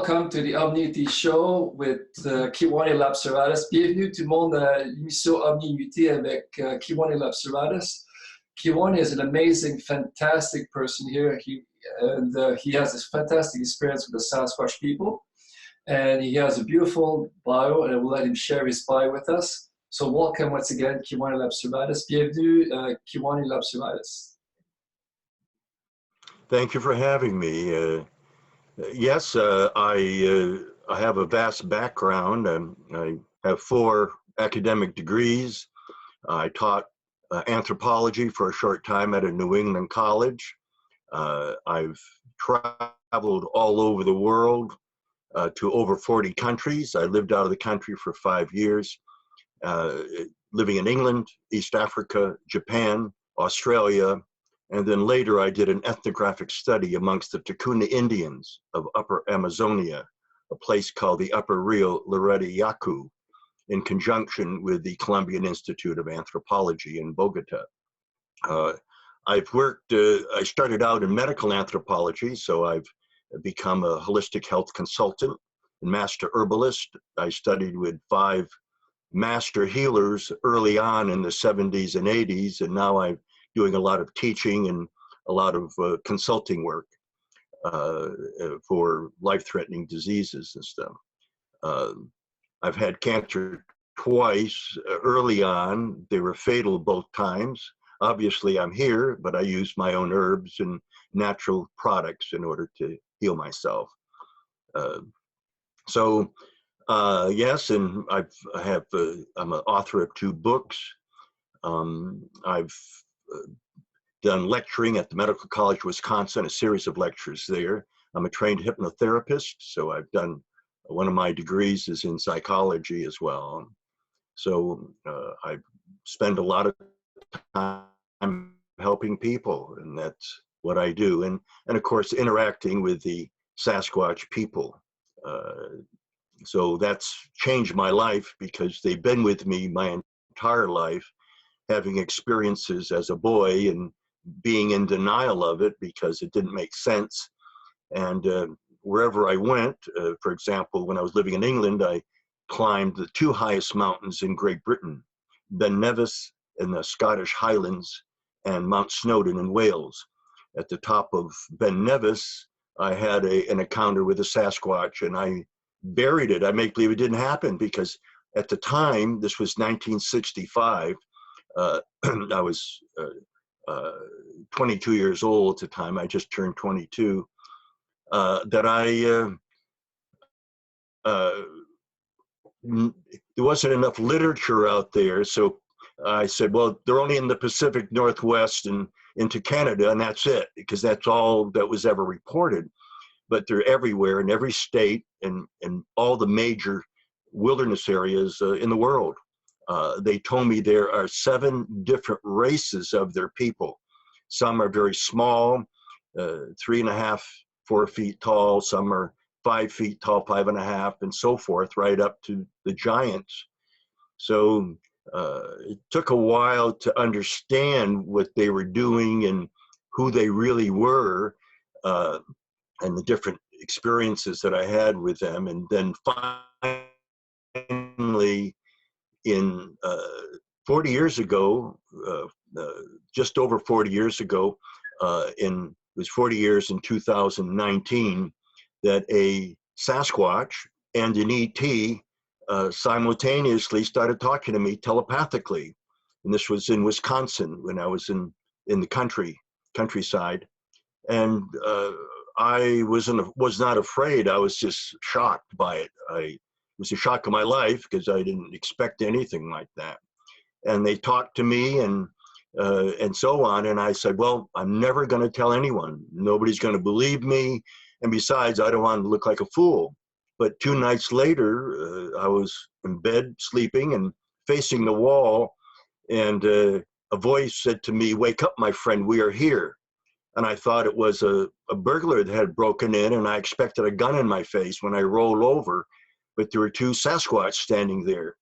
welcome to the Omni-UT Show with Kewaunee Lapseritis. Bienvenue tout le monde à l'émission Omni-UT avec Kewaunee Lapseritis. Kewaunee is an amazing, fantastic person here. He has this fantastic experience with the Sasquatch people. And he has a beautiful bio, and I will let him share his bio with us. So welcome once again, Kewaunee Lapseritis. Bienvenue, Kewaunee Lapseritis. Thank you for having me. Yes, I have a vast background. I have 4 academic degrees. I taught anthropology for a short time at a New England college. I've traveled all over the world to over 40 countries. I lived out of the country for 5 years, living in England, East Africa, Japan, Australia, and then later I did an ethnographic study amongst the Kewaunee Indians of Upper Amazonia, a place called the Upper Rio Loreto Yaku, in conjunction with the Colombian Institute of Anthropology in Bogota. I've worked, I started out in medical anthropology, so I've become a holistic health consultant and master herbalist. I studied with 5 master healers early on in the 70s and 80s, and now I'm doing a lot of teaching and a lot of consulting work for life-threatening diseases and stuff. I've had cancer twice early on. They were fatal both times. Obviously, I'm here, but I use my own herbs and natural products in order to heal myself. Yes, and I'm an author of 2 books. I've done lecturing at the Medical College of Wisconsin, a series of lectures there. I'm a trained hypnotherapist, so I've done, one of my degrees is in psychology as well. So I spend a lot of time helping people, and that's what I do. And of course, interacting with the Sasquatch people. So that's changed my life because they've been with me my entire life, having experiences as a boy and being in denial of it because it didn't make sense. And wherever I went, for example, when I was living in England, I climbed the 2 highest mountains in Great Britain, Ben Nevis in the Scottish Highlands and Mount Snowdon in Wales. At the top of Ben Nevis, I had an encounter with a Sasquatch, and I buried it. I make believe it didn't happen because at the time, this was 1965, I was 22 years old at the time. I just turned 22. There wasn't enough literature out there, so I said, well, they're only in the Pacific Northwest and into Canada, and that's it, because that's all that was ever reported. But they're everywhere in every state and all the major wilderness areas in the world. They told me there are 7 different races of their people. Some are very small, 3.5, 4 feet tall. Some are 5 feet tall, 5.5, and so forth, right up to the giants. So it took a while to understand what they were doing and who they really were, and the different experiences that I had with them. And then finally, in 40 years ago, just over 40 years ago, it was 40 years in 2019, that a Sasquatch and an ET simultaneously started talking to me telepathically. And this was in Wisconsin when I was in the countryside. And I was not afraid. I was just shocked by it. It was a shock of my life because I didn't expect anything like that. And they talked to me and so on. And I said, well, I'm never going to tell anyone. Nobody's going to believe me. And besides, I don't want to look like a fool. But 2 nights later, I was in bed sleeping and facing the wall. And a voice said to me, wake up, my friend, we are here. And I thought it was a burglar that had broken in, and I expected a gun in my face when I rolled over. But there were 2 Sasquatch standing there,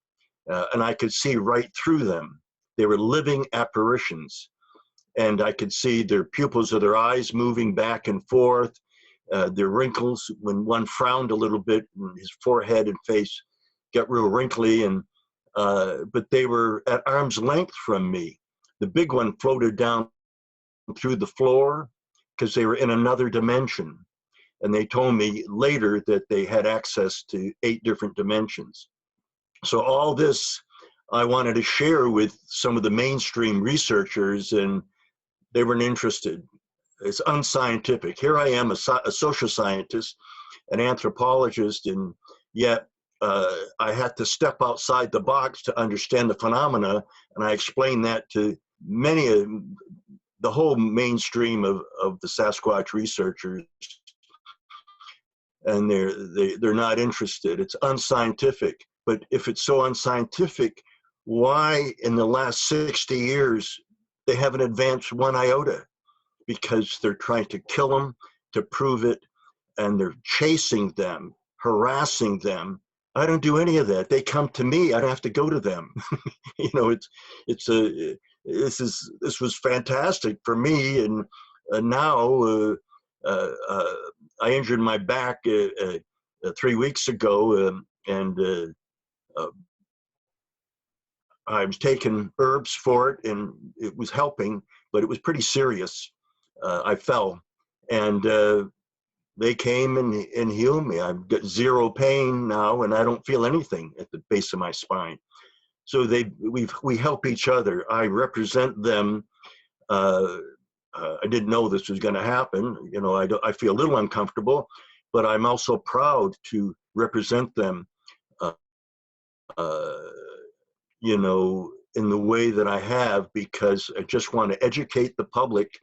and I could see right through them. They were living apparitions, and I could see their pupils of their eyes moving back and forth, Their wrinkles, when one frowned a little bit, and his forehead and face got real wrinkly, and but they were at arm's length from me. The big one floated down through the floor because they were in another dimension. And they told me later that they had access to 8 different dimensions. So all this I wanted to share with some of the mainstream researchers, and they weren't interested. It's unscientific. Here I am, a social scientist, an anthropologist, and yet I had to step outside the box to understand the phenomena, and I explained that to many of the whole mainstream of the Sasquatch researchers, and they're not interested. It's unscientific. But if it's so unscientific, why in the last 60 years they haven't advanced one iota? Because they're trying to kill them to prove it, and they're chasing them, harassing them. I don't do any of that. They come to me. I don't have to go to them. You know, this was fantastic for me, and now I injured my back 3 weeks ago, and I was taking herbs for it, and it was helping, but it was pretty serious. I fell, and they came and healed me. I've got zero pain now, and I don't feel anything at the base of my spine. So we help each other. I represent them. I didn't know this was going to happen. You know, I feel a little uncomfortable, but I'm also proud to represent them. You know, in the way that I have, because I just want to educate the public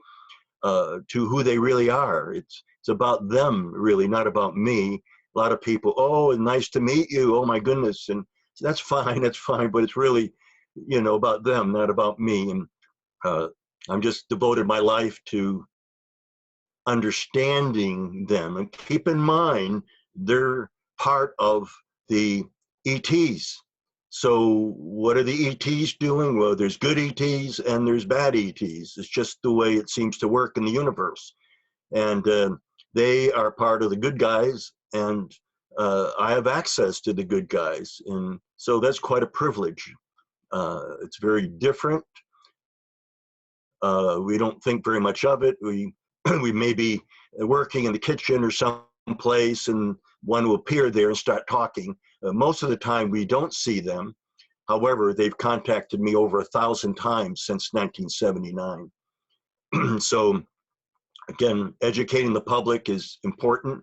to who they really are. It's about them, really, not about me. A lot of people, oh, nice to meet you. Oh my goodness, and that's fine, but it's really, you know, about them, not about me. And I'm just devoted my life to understanding them. And keep in mind, they're part of the ETs. So what are the ETs doing? Well, there's good ETs and there's bad ETs. It's just the way it seems to work in the universe. And they are part of the good guys, and I have access to the good guys. And so that's quite a privilege. It's very different. We don't think very much of it. We may be working in the kitchen or someplace, and one will appear there and start talking. Most of the time we don't see them. However, they've contacted me over 1,000 times since 1979. So again, educating the public is important.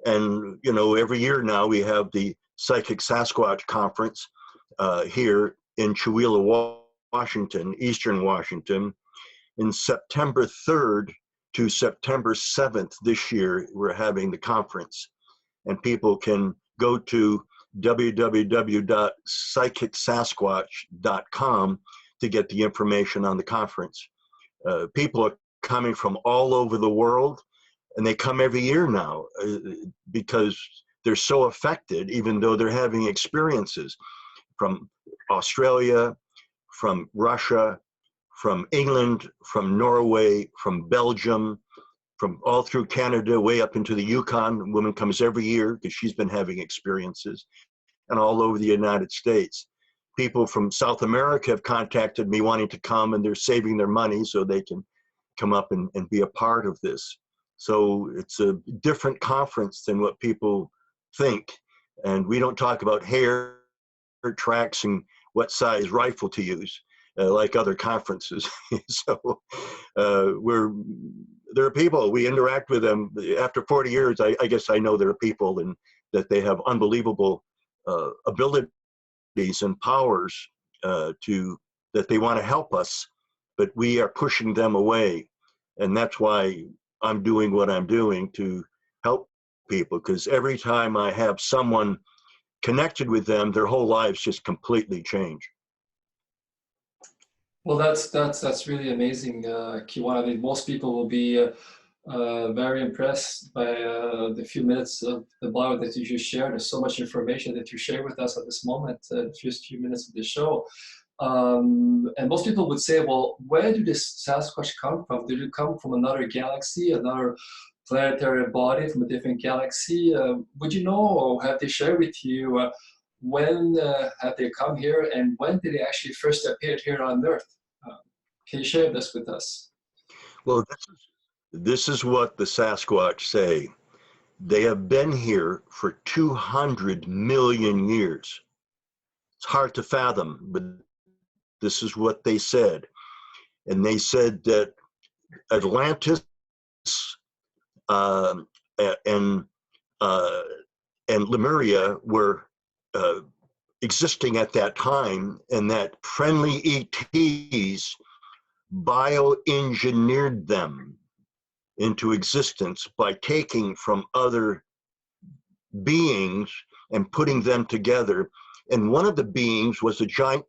And, you know, every year now we have the Psychic Sasquatch Conference here in Chewelah, Washington, Eastern Washington. In September 3rd to September 7th this year, we're having the conference. And people can go to www.psychicsasquatch.com to get the information on the conference. People are coming from all over the world, and they come every year now because they're so affected, even though they're having experiences from Australia, from Russia, from England, from Norway, from Belgium, from all through Canada, way up into the Yukon. A woman comes every year because she's been having experiences, and all over the United States. People from South America have contacted me wanting to come, and they're saving their money so they can come up and be a part of this. So it's a different conference than what people think. And we don't talk about hair tracks and what size rifle to use like other conferences. So there are people, we interact with them. After 40 years, I guess I know there are people, and that they have unbelievable abilities and powers that they want to help us, but we are pushing them away. And that's why I'm doing what I'm doing, to help people, because every time I have someone connected with them, their whole lives just completely change. Well, that's really amazing, Kewaunee. I mean, most people will be very impressed by the few minutes of the bio that you just shared. There's so much information that you share with us at this moment, the first few minutes of the show. And most people would say, well, where did this Sasquatch come from? Did it come from another galaxy, another planetary body from a different galaxy. Would you know, or have they shared with you when have they come here and when did they actually first appear here on Earth? Can you share this with us? Well, this is what the Sasquatch say. They have been here for 200 million years. It's hard to fathom, but this is what they said. And they said that Atlantis and Lemuria were existing at that time, and that friendly ETs bioengineered them into existence by taking from other beings and putting them together. And one of the beings was a giant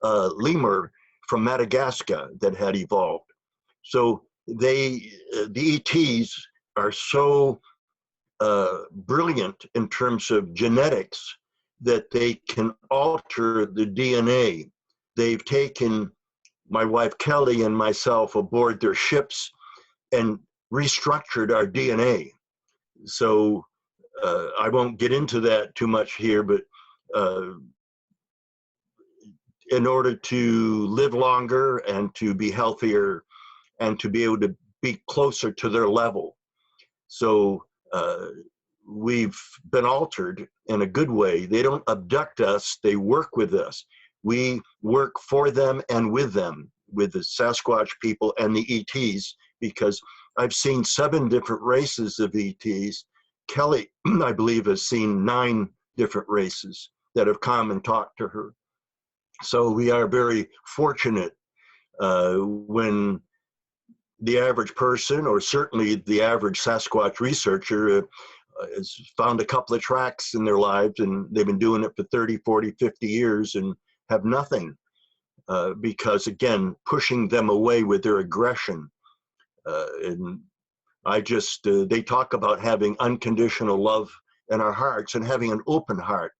lemur from Madagascar that had evolved. So the ETs are so brilliant in terms of genetics that they can alter the DNA. They've taken my wife Kelly and myself aboard their ships and restructured our DNA. So I won't get into that too much here, but in order to live longer and to be healthier and to be able to be closer to their level. So we've been altered in a good way. They don't abduct us, they work with us. We work for them and with them, with the Sasquatch people and the ETs, because I've seen 7 different races of ETs. Kelly, I believe, has seen 9 different races that have come and talked to her. So we are very fortunate when the average person, or certainly the average Sasquatch researcher, has found a couple of tracks in their lives, and they've been doing it for 30, 40, 50 years and have nothing. Because again, pushing them away with their aggression. And I just, they talk about having unconditional love in our hearts and having an open heart.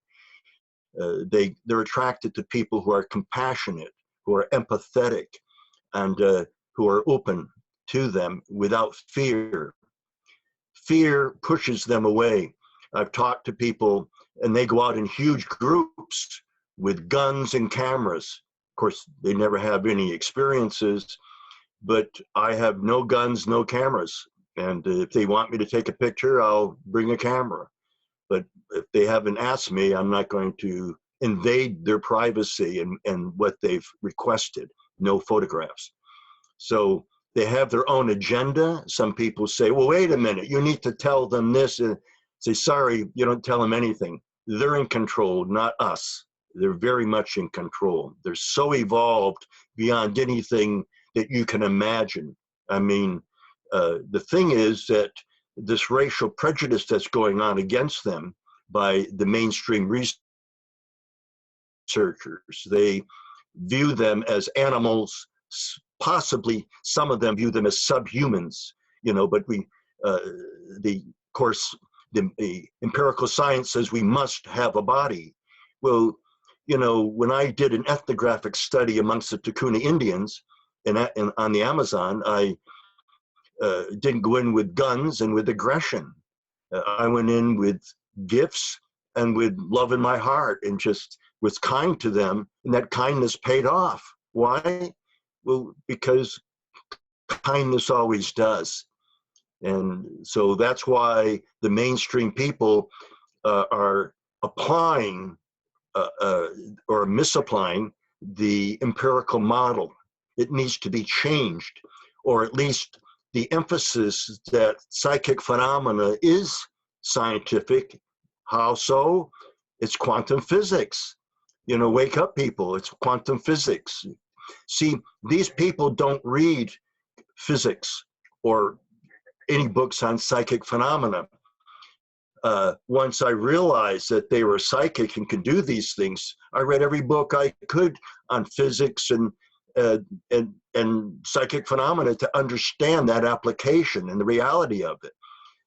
They're attracted to people who are compassionate, who are empathetic, and who are open to them without fear. Fear pushes them away. I've talked to people and they go out in huge groups with guns and cameras. Of course, they never have any experiences, but I have no guns, no cameras. And if they want me to take a picture, I'll bring a camera. But if they haven't asked me, I'm not going to invade their privacy and what they've requested, no photographs. So they have their own agenda. Some people say, well, wait a minute, you need to tell them this. And say, sorry, you don't tell them anything. They're in control, not us. They're very much in control. They're so evolved beyond anything that you can imagine. I mean, the thing is that this racial prejudice that's going on against them by the mainstream researchers, they view them as animals. Possibly some of them view them as subhumans, you know, but of course, the empirical science says we must have a body. Well, you know, when I did an ethnographic study amongst the Kewaunee Indians on the Amazon, I didn't go in with guns and with aggression. I went in with gifts and with love in my heart and just was kind to them, and that kindness paid off. Why? Well, because kindness always does. And so that's why the mainstream people are applying or misapplying the empirical model. It needs to be changed, or at least the emphasis that psychic phenomena is scientific. How so? It's quantum physics. You know, wake up, people. It's quantum physics. See, these people don't read physics or any books on psychic phenomena. Once I realized that they were psychic and could do these things, I read every book I could on physics and psychic phenomena to understand that application and the reality of it.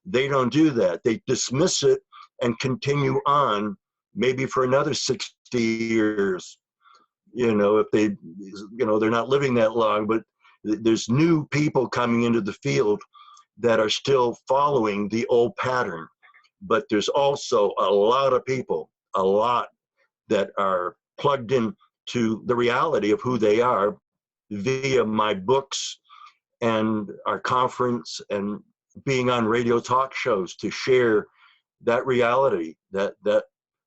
They don't do that. They dismiss it and continue on, maybe for another 60 years. You know, if they, you know, they're not living that long, but there's new people coming into the field that are still following the old pattern. But there's also a lot of people, a lot that are plugged in to the reality of who they are via my books and our conference and being on radio talk shows to share that reality that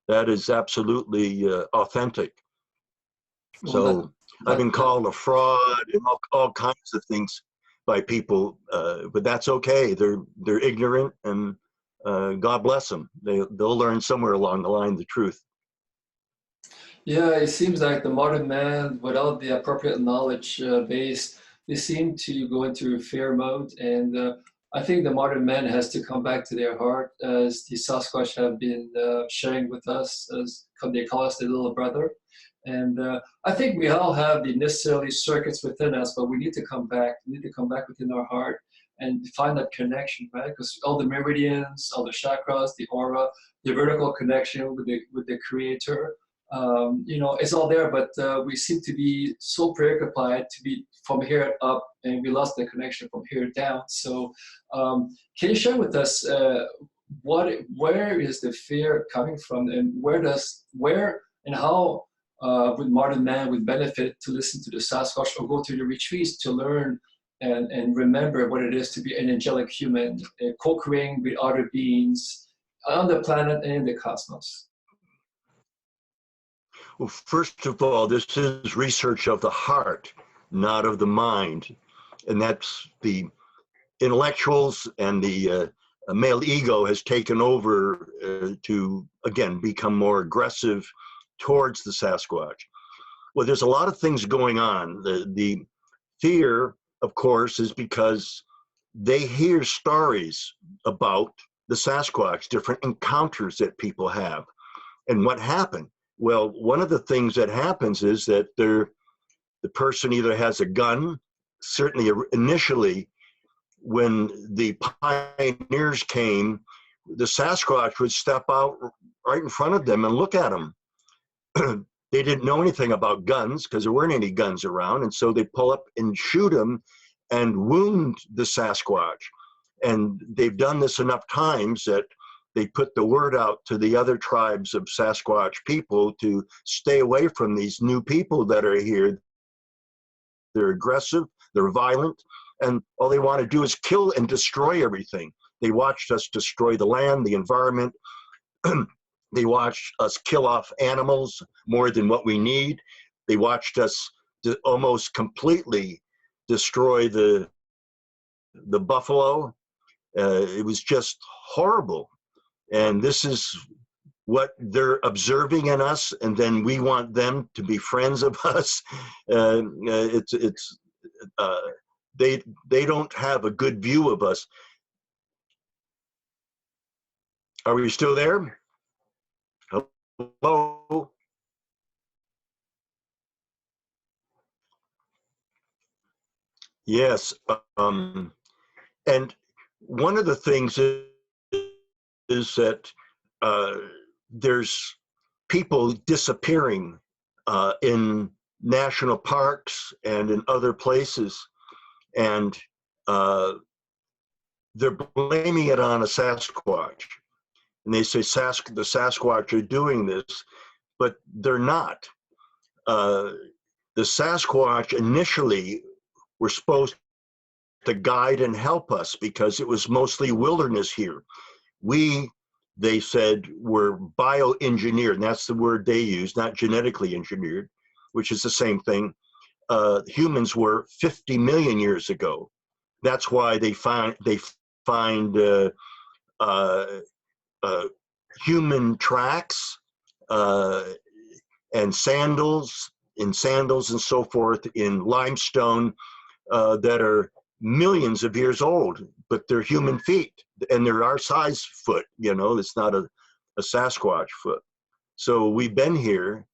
is absolutely authentic. So I've been called a fraud and all kinds of things by people, but that's okay. They're ignorant, and God bless them. They'll learn somewhere along the line the truth. Yeah, it seems like the modern man, without the appropriate knowledge base, they seem to go into fear mode. And I think the modern man has to come back to their heart, as the Sasquatch have been sharing with us, as they call us the little brother. And I think we all have the necessarily circuits within us, but we need to come back. We need to come back within our heart and find that connection, right? Because all the meridians, all the chakras, the aura, the vertical connection with the Creator, you know, it's all there, but we seem to be so preoccupied to be from here up, and we lost the connection from here down. So can you share with us where is the fear coming from, and where and how would modern man would benefit to listen to the Sasquatch or go to the retreats to learn and remember what it is to be an angelic human, co-creating with other beings on the planet and in the cosmos? Well, first of all, this is research of the heart, not of the mind. And that's the intellectuals, and the male ego has taken over to, again, become more aggressive towards the Sasquatch. Well, there's a lot of things going on. The fear, of course, is because they hear stories about the Sasquatch, different encounters that people have. And what happened? Well, one of the things that happens is that the person either has a gun. Certainly initially, when the pioneers came, the Sasquatch would step out right in front of them and look at them. They didn't know anything about guns because there weren't any guns around, and so they pull up and shoot them and wound the Sasquatch. And they've done this enough times that they put the word out to the other tribes of Sasquatch people to stay away from these new people that are here. They're aggressive, they're violent, and all they want to do is kill and destroy everything. They watched us destroy the land, the environment. They watched us kill off animals more than what we need. They watched us almost completely destroy the buffalo. It was just horrible. And this is what they're observing in us, and then we want them to be friends of us. They don't have a good view of us. Are we still there? Hello? Yes. And one of the things is that there's people disappearing in national parks and in other places, and they're blaming it on a Sasquatch. And they say the Sasquatch are doing this, but they're not. The Sasquatch initially were supposed to guide and help us because it was mostly wilderness here. They said, were bioengineered, and that's the word they use, not genetically engineered, which is the same thing. Humans were 50 million years ago. That's why they find human tracks and sandals and so forth in limestone that are millions of years old, but they're human feet, and they're our size foot. You know, it's not a Sasquatch foot. So we've been here,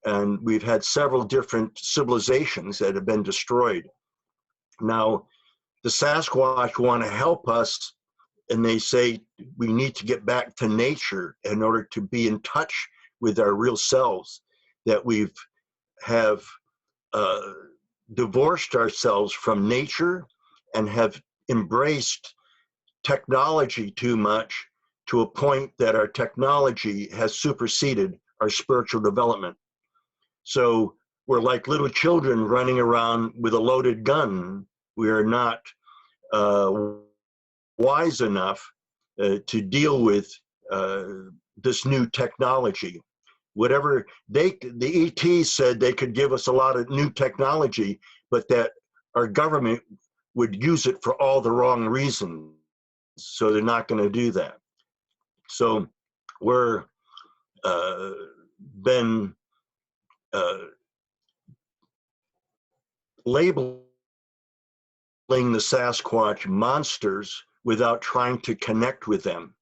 and we've had several different civilizations that have been destroyed. Now, the Sasquatch want to help us, and they say we need to get back to nature in order to be in touch with our real selves, that we have divorced ourselves from nature and have embraced technology too much to a point that our technology has superseded our spiritual development. So we're like little children running around with a loaded gun. We are not wise enough to deal with this new technology. Whatever the ET said, they could give us a lot of new technology, but that our government would use it for all the wrong reasons. So they're not going to do that. So we're been labeling the Sasquatch monsters without trying to connect with them.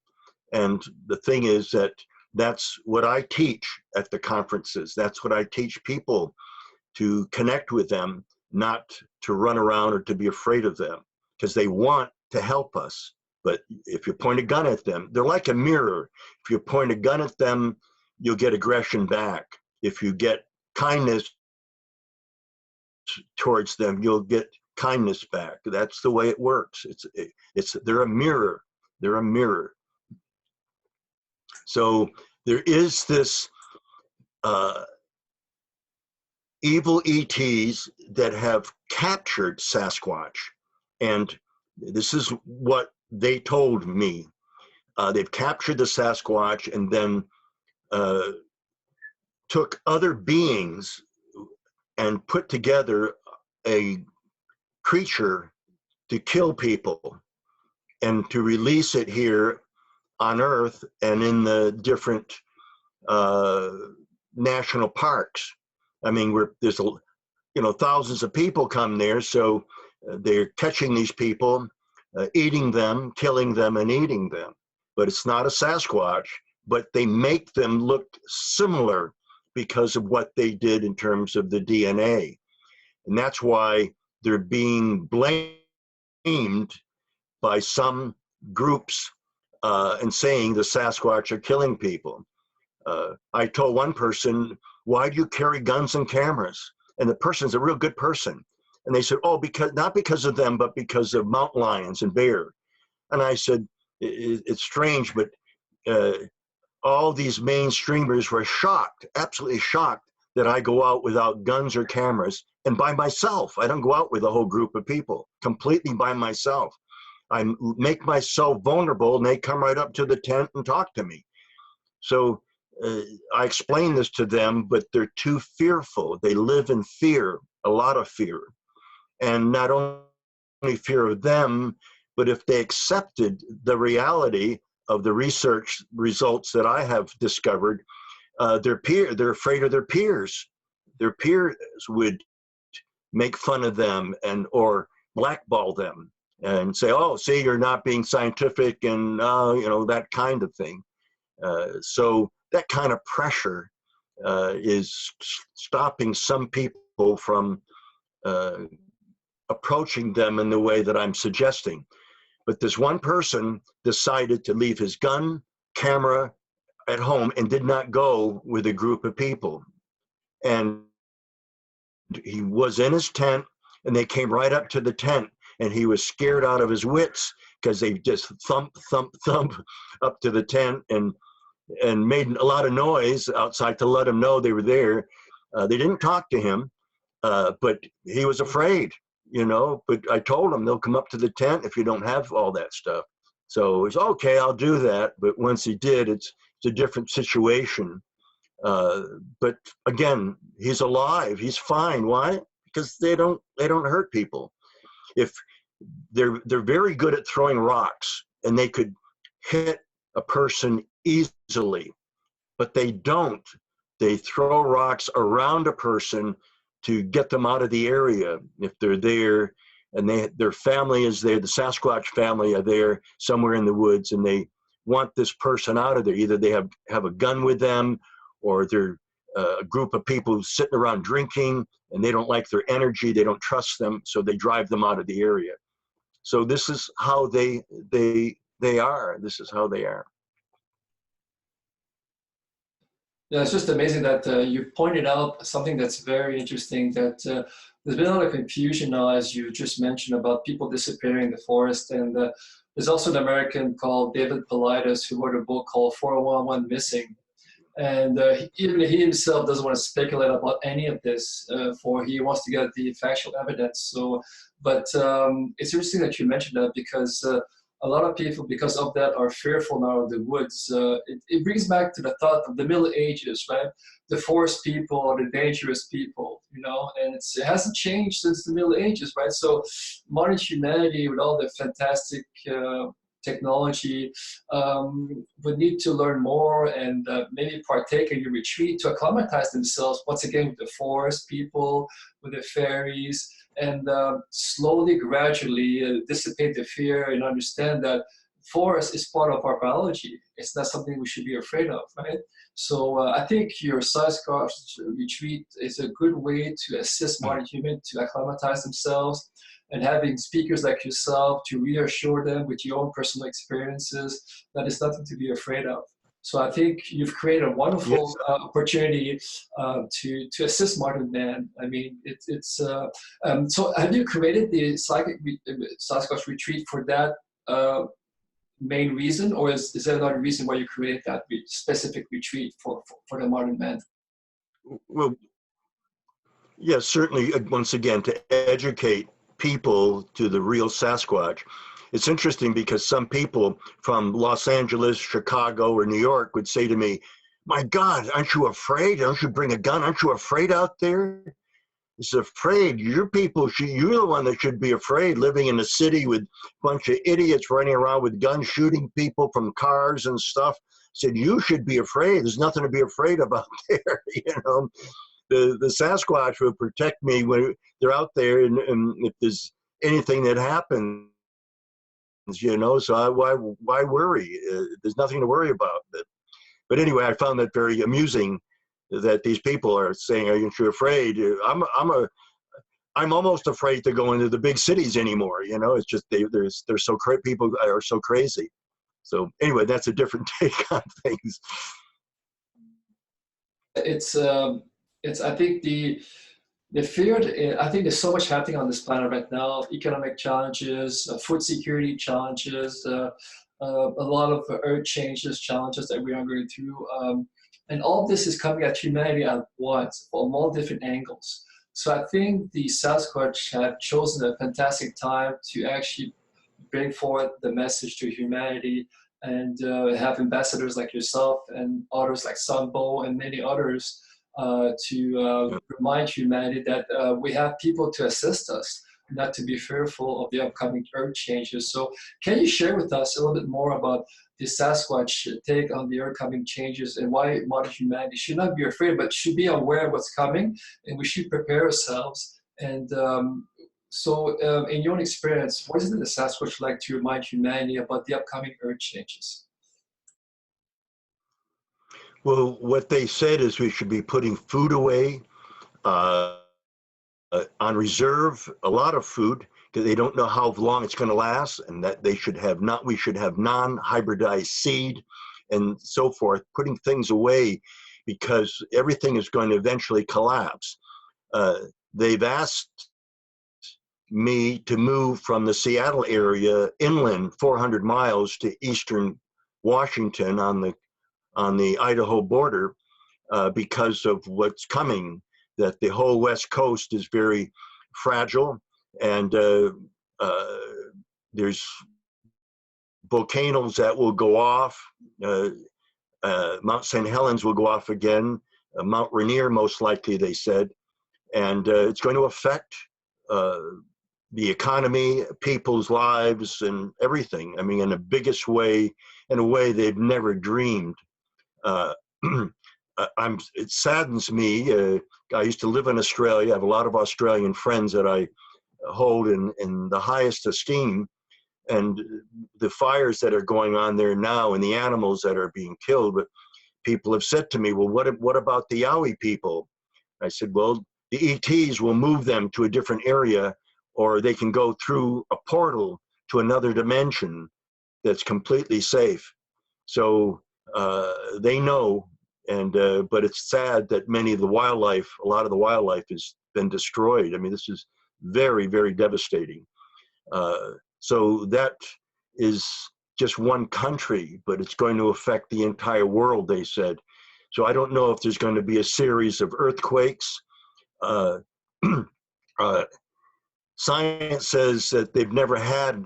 And the thing is that that's what I teach at the conferences. That's what I teach people, to connect with them, not to run around or to be afraid of them, because they want to help us. But if you point a gun at them, they're like a mirror. If you point a gun at them, you'll get aggression back. If you get kindness towards them, you'll get kindness back. That's the way it works. They're a mirror. They're a mirror. So there is this evil ETs that have captured Sasquatch, and this is what they told me. They've captured the Sasquatch and then took other beings and put together a creature to kill people and to release it here on Earth and in the different national parks. I mean, there's thousands of people come there, so they're catching these people, eating them, killing them, and eating them. But it's not a Sasquatch, but they make them look similar because of what they did in terms of the DNA. And that's why they're being blamed by some groups and saying the Sasquatch are killing people. I told one person, why do you carry guns and cameras? And the person's a real good person. And they said, oh, not because of them, but because of mountain lions and bear. And I said, it's strange, but all these mainstreamers were shocked, absolutely shocked, that I go out without guns or cameras and by myself. I don't go out with a whole group of people, completely by myself. I make myself vulnerable and they come right up to the tent and talk to me. So I explain this to them, but they're too fearful. They live in fear, a lot of fear. And not only fear of them, but if they accepted the reality of the research results that I have discovered, they're afraid of their peers. Their peers would make fun of them or blackball them and say, oh, see, you're not being scientific, and that kind of thing. So that kind of pressure is stopping some people from approaching them in the way that I'm suggesting. But this one person decided to leave his gun, camera at home and did not go with a group of people. And he was in his tent and they came right up to the tent and he was scared out of his wits because they just thump, thump, thump up to the tent and made a lot of noise outside to let him know they were there. They didn't talk to him, but he was afraid, but I told him they'll come up to the tent if you don't have all that stuff. So he's okay, I'll do that. But once he did, it's a different situation. But again, he's alive, he's fine. Why? Because they don't hurt people. If they're very good at throwing rocks and they could hit a person easily, but they don't. They throw rocks around a person to get them out of the area if they're there and their family is there, the Sasquatch family are there somewhere in the woods, and they want this person out of there. Either they have a gun with them, or they're a group of people sitting around drinking and they don't like their energy, they don't trust them, so they drive them out of the area. So this is how they are. This is how they are. Yeah, it's just amazing that you pointed out something that's very interesting, that there's been a lot of confusion now, as you just mentioned, about people disappearing in the forest. And There's also an American called David Paulides who wrote a book called 411 Missing. And even he himself doesn't want to speculate about any of this, for he wants to get the factual evidence. So, but it's interesting that you mentioned that, because a lot of people, because of that, are fearful now of the woods. It brings back to the thought of the Middle Ages, right? The forest people or the dangerous people, you know, and it hasn't changed since the Middle Ages, right? So modern humanity, with all the fantastic technology, would need to learn more and maybe partake in your retreat to acclimatize themselves once again with the forest people, with the fairies, and slowly, gradually dissipate the fear and understand that forest is part of our biology. It's not something we should be afraid of, right? So I think your Sasquatch retreat is a good way to assist modern humans to acclimatize themselves, and having speakers like yourself to reassure them with your own personal experiences that it's nothing to be afraid of. So I think you've created a wonderful opportunity to assist modern man. I mean, so have you created the Sasquatch retreat for that main reason, or is there another reason why you created that specific retreat for the modern man? Well, yes, certainly, once again, to educate people to the real Sasquatch. It's interesting because some people from Los Angeles, Chicago, or New York would say to me, "My God, aren't you afraid? Don't you bring a gun? Aren't you afraid out there?" It's afraid. Your people, you're the one that should be afraid, living in a city with a bunch of idiots running around with guns, shooting people from cars and stuff. Said, you should be afraid. There's nothing to be afraid of out there, you know. The Sasquatch will protect me when they're out there, and if there's anything that happens, you know, so why worry? There's nothing to worry about. But anyway, I found that very amusing that these people are saying, "Aren't you afraid?" I'm almost afraid to go into the big cities anymore. You know, it's just they're so people are so crazy. So anyway, that's a different take on things. It's I think the fear, I think there's so much happening on this planet right now: economic challenges, food security challenges, a lot of earth changes, challenges that we are going through. And all this is coming at humanity at once from all different angles. So I think the Sasquatch have chosen a fantastic time to actually bring forth the message to humanity, and have ambassadors like yourself and others like Sunbo and many others to remind humanity that we have people to assist us, not to be fearful of the upcoming earth changes. So can you share with us a little bit more about the Sasquatch take on the upcoming changes, and why modern humanity should not be afraid, but should be aware of what's coming, and we should prepare ourselves? And in your own experience, what is it the Sasquatch like to remind humanity about the upcoming earth changes? Well, what they said is we should be putting food away on reserve, a lot of food, because they don't know how long it's going to last, and that we should have non-hybridized seed and so forth, putting things away because everything is going to eventually collapse. They've asked me to move from the Seattle area inland 400 miles to eastern Washington on the Idaho border because of what's coming, that the whole West Coast is very fragile, and there's volcanoes that will go off. Mount St. Helens will go off again, Mount Rainier most likely, they said, and it's going to affect the economy, people's lives, and everything. I mean, in the biggest way, in a way they've never dreamed. It saddens me. I used to live in Australia. I have a lot of Australian friends that I hold in the highest esteem. And the fires that are going on there now, and the animals that are being killed, but people have said to me, well, what about the Yowie people? I said, well, the ETs will move them to a different area, or they can go through a portal to another dimension that's completely safe. So they know, and but it's sad that a lot of the wildlife has been destroyed. I mean, this is very, very devastating. So that is just one country, but it's going to affect the entire world, they said. So I don't know if there's going to be a series of earthquakes. Science says that they've never had,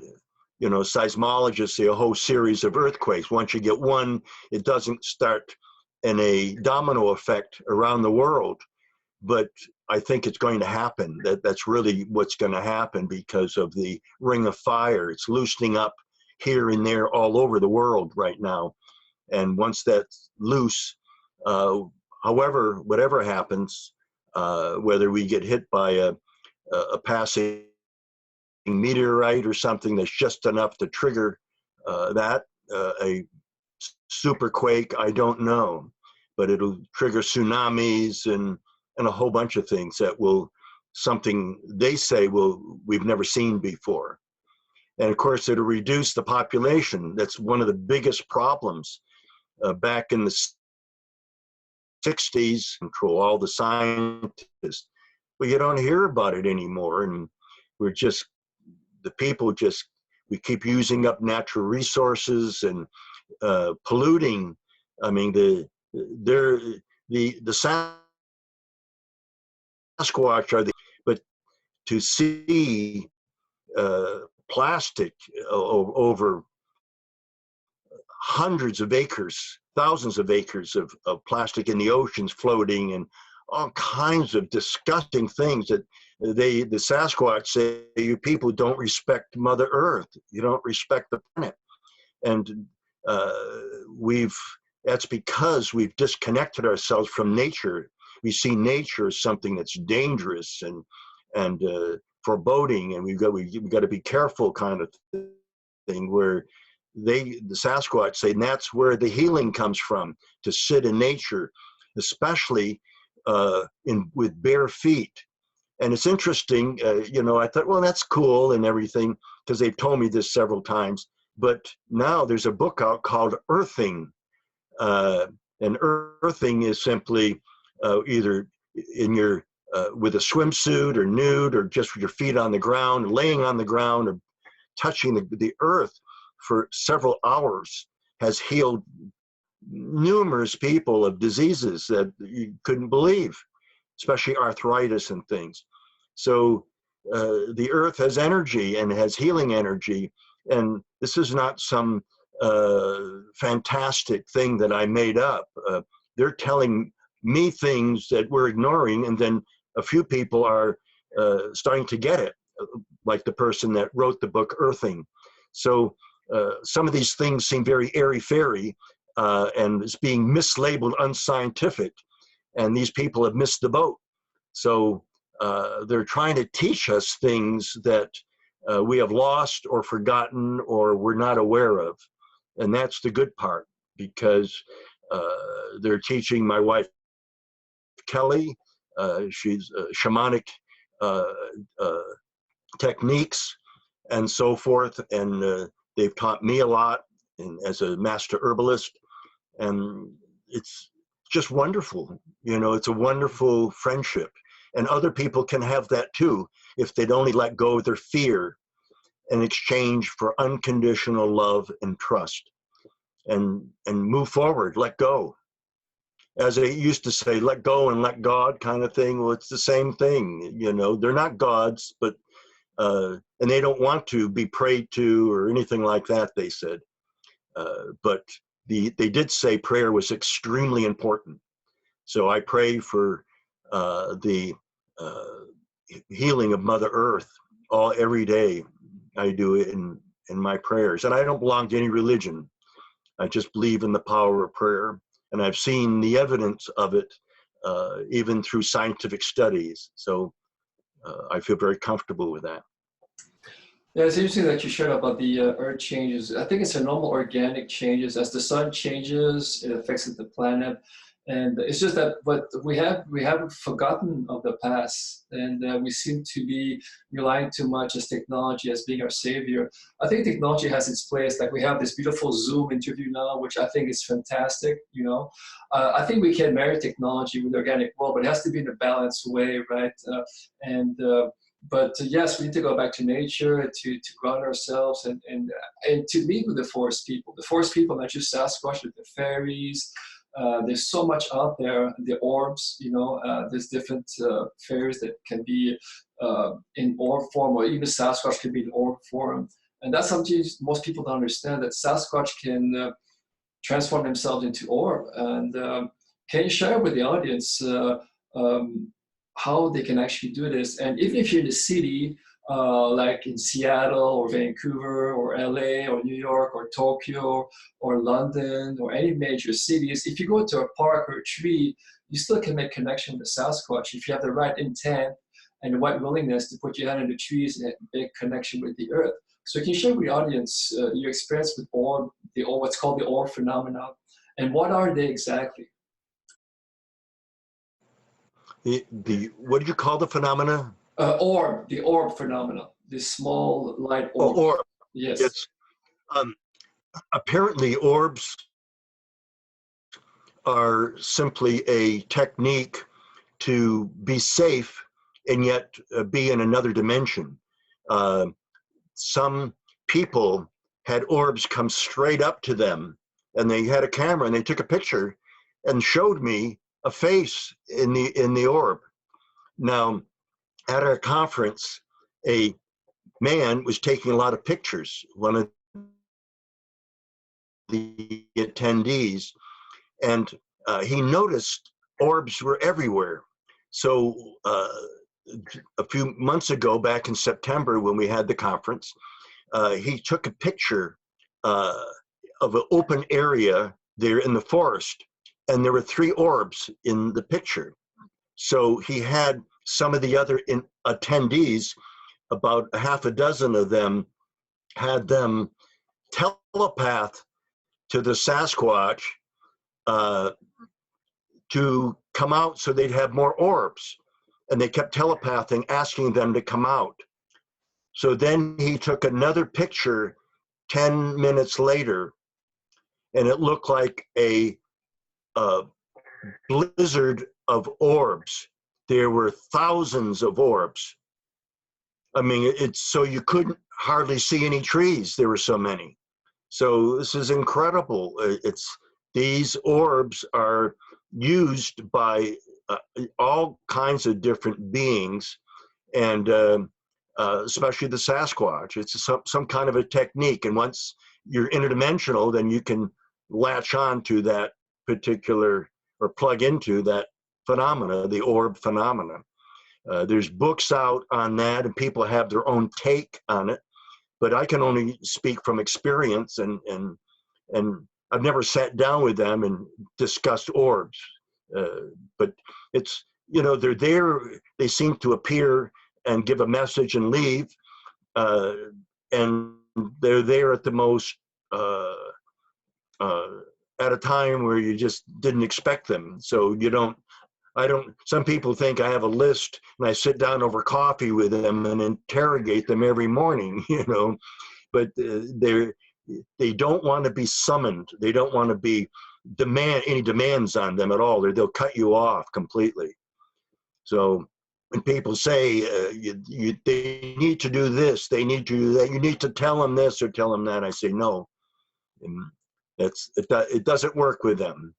you know, seismologists say a whole series of earthquakes. Once you get one, it doesn't start in a domino effect around the world. But I think it's going to happen. That's really what's going to happen because of the ring of fire. It's loosening up here and there all over the world right now. And once that's loose, whatever happens, whether we get hit by a passing meteorite or something that's just enough to trigger a super quake, I don't know. But it'll trigger tsunamis and a whole bunch of things that will, something they say we've never seen before. And of course, it'll reduce the population. That's one of the biggest problems. Back in the 60s, control all the scientists. Well, you don't hear about it anymore. And we're just, the people just, we keep using up natural resources and polluting. I mean, the Sasquatch are but to see plastic over hundreds of acres, thousands of acres of plastic in the oceans floating, and all kinds of disgusting things that the Sasquatch say, you people don't respect Mother Earth, you don't respect the planet. And that's because we've disconnected ourselves from nature. We see nature as something that's dangerous and foreboding, and we've got to be careful, kind of thing. Where the Sasquatch say, and that's where the healing comes from, to sit in nature, especially with bare feet. And it's interesting, you know, I thought, well, that's cool and everything, because they've told me this several times. But now there's a book out called Earthing. And earthing is simply either in your with a swimsuit or nude, or just with your feet on the ground, laying on the ground, or touching the earth for several hours has healed numerous people of diseases that you couldn't believe, especially arthritis and things. So the earth has energy and has healing energy. And this is not some fantastic thing that I made up. They're telling me things that we're ignoring, and then a few people are starting to get it, like the person that wrote the book Earthing. So some of these things seem very airy-fairy, and it's being mislabeled unscientific, and these people have missed the boat. So they're trying to teach us things that we have lost or forgotten or we're not aware of. And that's the good part, because they're teaching my wife, Kelly, she's shamanic techniques and so forth. And they've taught me a lot as a master herbalist. And it's just wonderful. You know, it's a wonderful friendship. And other people can have that too, if they'd only let go of their fear in exchange for unconditional love and trust, and move forward, let go. As they used to say, let go and let God, kind of thing. Well, it's the same thing. You know, they're not gods, but and they don't want to be prayed to or anything like that, they said. But they did say prayer was extremely important. So I pray for the healing of Mother Earth every day. I do it in my prayers. And I don't belong to any religion. I just believe in the power of prayer. And I've seen the evidence of it even through scientific studies. So I feel very comfortable with that. Yeah, it's interesting that you shared about the earth changes. I think it's a normal organic changes. As the sun changes, it affects the planet. And it's just that, but we haven't forgotten of the past, and we seem to be relying too much as technology as being our savior. I think technology has its place. Like we have this beautiful Zoom interview now, which I think is fantastic. You know, I think we can marry technology with the organic world, but it has to be in a balanced way, right? But yes, we need to go back to nature to ground ourselves and to meet with the forest people. The forest people, not just Sasquatch, but the fairies. There's so much out there. The orbs, there's different fairies that can be in orb form, or even Sasquatch can be in orb form. And that's something most people don't understand, that Sasquatch can transform themselves into orb. And can you share with the audience how they can actually do this? And even if you're in the city, like in Seattle or Vancouver or LA or New York or Tokyo or London or any major cities, if you go to a park or a tree, you still can make connection with Sasquatch if you have the right intent and the right willingness to put your hand in the trees and make connection with the earth. So can you share with the audience your experience with orb, what's called the orb phenomena, and what are they exactly? What did you call the phenomena? The orb phenomena, the small light orb. Orb. Yes. It's apparently orbs are simply a technique to be safe and yet be in another dimension. Some people had orbs come straight up to them, and they had a camera and they took a picture and showed me a face in the orb. Now, at our conference, a man was taking a lot of pictures, one of the attendees, and he noticed orbs were everywhere. So a few months ago, back in September, when we had the conference, he took a picture of an open area there in the forest, and there were 3 orbs in the picture. So he had some of the other attendees, about a half a dozen of them, had them telepath to the Sasquatch to come out so they'd have more orbs. And they kept telepathing, asking them to come out. So then he took another picture 10 minutes later, and it looked like a blizzard of orbs. There were thousands of orbs. I mean, it's so you couldn't hardly see any trees. There were so many. So this is incredible. These orbs are used by all kinds of different beings, and especially the Sasquatch. It's some kind of a technique. And once you're interdimensional, then you can latch on to that particular, or plug into that phenomena, the orb phenomena. There's books out on that, and people have their own take on it. But I can only speak from experience, and I've never sat down with them and discussed orbs. But it's, they're there, they seem to appear and give a message and leave, and they're there at the most, at a time where you just didn't expect them. So some people think I have a list and I sit down over coffee with them and interrogate them every morning, but they don't want to be summoned. They don't want to be any demands on them at all. They'll cut you off completely. So when people say they need to do this, they need to do that, you need to tell them this or tell them that, I say no. And it doesn't work with them.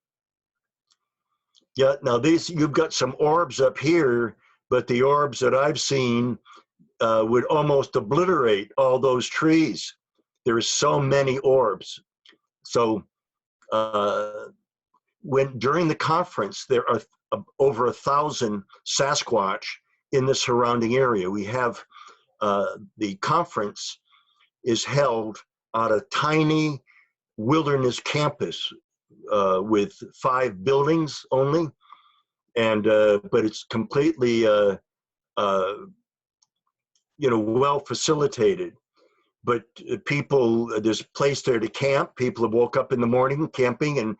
Yeah, now you've got some orbs up here, but the orbs that I've seen would almost obliterate all those trees. There are so many orbs. So during the conference, there are over 1,000 Sasquatch in the surrounding area. We have the conference is held on a tiny wilderness campus with 5 buildings only, and but it's completely well facilitated. But there's a place there to camp. People have woke up in the morning camping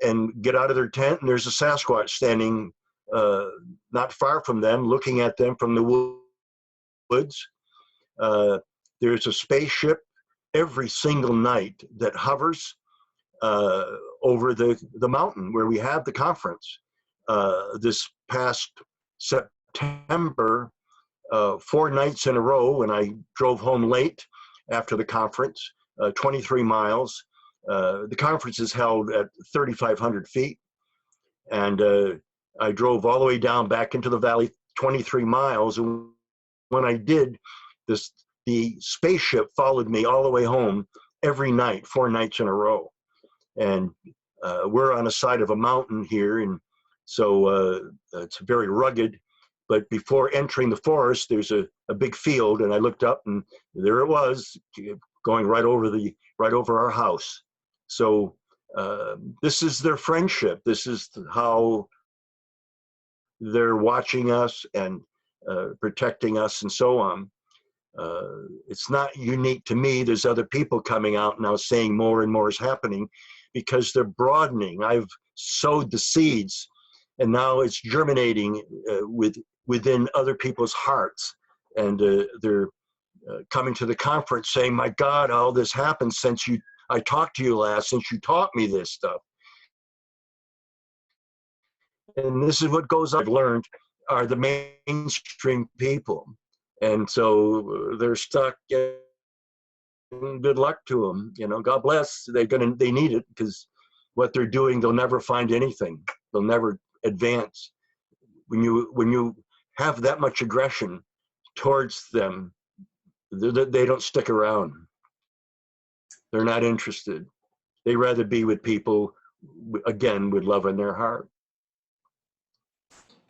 and get out of their tent, and there's a Sasquatch standing not far from them, looking at them from the woods. There's a spaceship every single night that hovers over the mountain where we have the conference. This past September, 4 nights in a row when I drove home late after the conference, 23 miles. The conference is held at 3,500 feet. And I drove all the way down back into the valley, 23 miles. And when I did, the spaceship followed me all the way home every night, 4 nights in a row. And we're on the side of a mountain here, and so it's very rugged. But before entering the forest, there's a big field, and I looked up, and there it was, going right over our house. So this is their friendship. This is how they're watching us and protecting us, and so on. It's not unique to me. There's other people coming out now saying more and more is happening, because they're broadening. I've sowed the seeds, and now it's germinating within other people's hearts. And they're coming to the conference saying, my God, all this happened since I talked to you last, since you taught me this stuff. And this is what goes on. I've learned are the mainstream people. And so they're stuck. Good luck to them. You know, God bless. They need it, because what they're doing, they'll never find anything. They'll never advance. When you have that much aggression towards them, they don't stick around. They're not interested. They rather be with people, again, with love in their heart.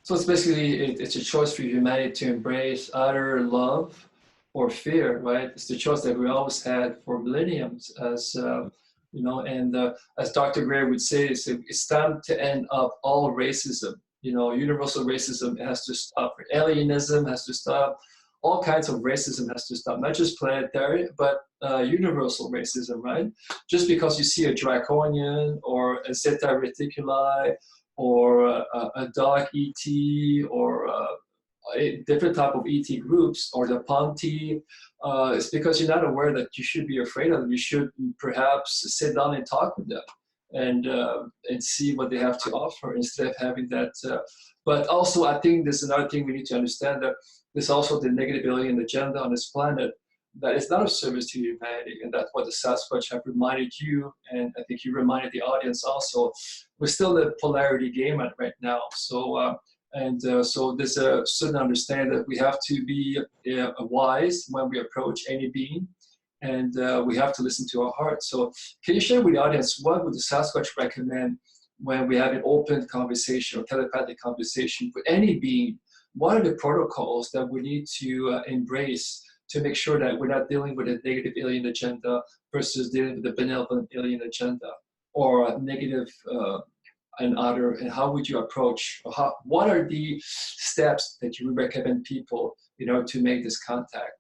So it's basically, it's a choice for humanity to embrace either love or fear, right? It's the choice that we always had for millenniums, as you know. And as Dr. Gray would say, it's time to end up all racism. You know, universal racism has to stop. Alienism has to stop. All kinds of racism has to stop. Not just planetary, but universal racism, right? Just because you see a draconian or a zeta reticuli or a dark ET or a different type of ET groups, or the Ponti, it's because you're not aware that you should be afraid of them. You should perhaps sit down and talk with them and see what they have to offer, instead of having that. But also, I think there's another thing we need to understand, that there's also the negative alien agenda on this planet that is not of service to humanity. And that's what the Sasquatch have reminded you, and I think you reminded the audience also. We're still in the polarity game right now. So so there's a certain understanding that we have to be wise when we approach any being, and we have to listen to our heart. So can you share with the audience, what would the Sasquatch recommend when we have an open conversation or telepathic conversation with any being? What are the protocols that we need to embrace to make sure that we're not dealing with a negative alien agenda versus dealing with a benevolent alien agenda, or a negative and other? And how would you approach, or what are the steps that you would recommend people, you know, to make this contact?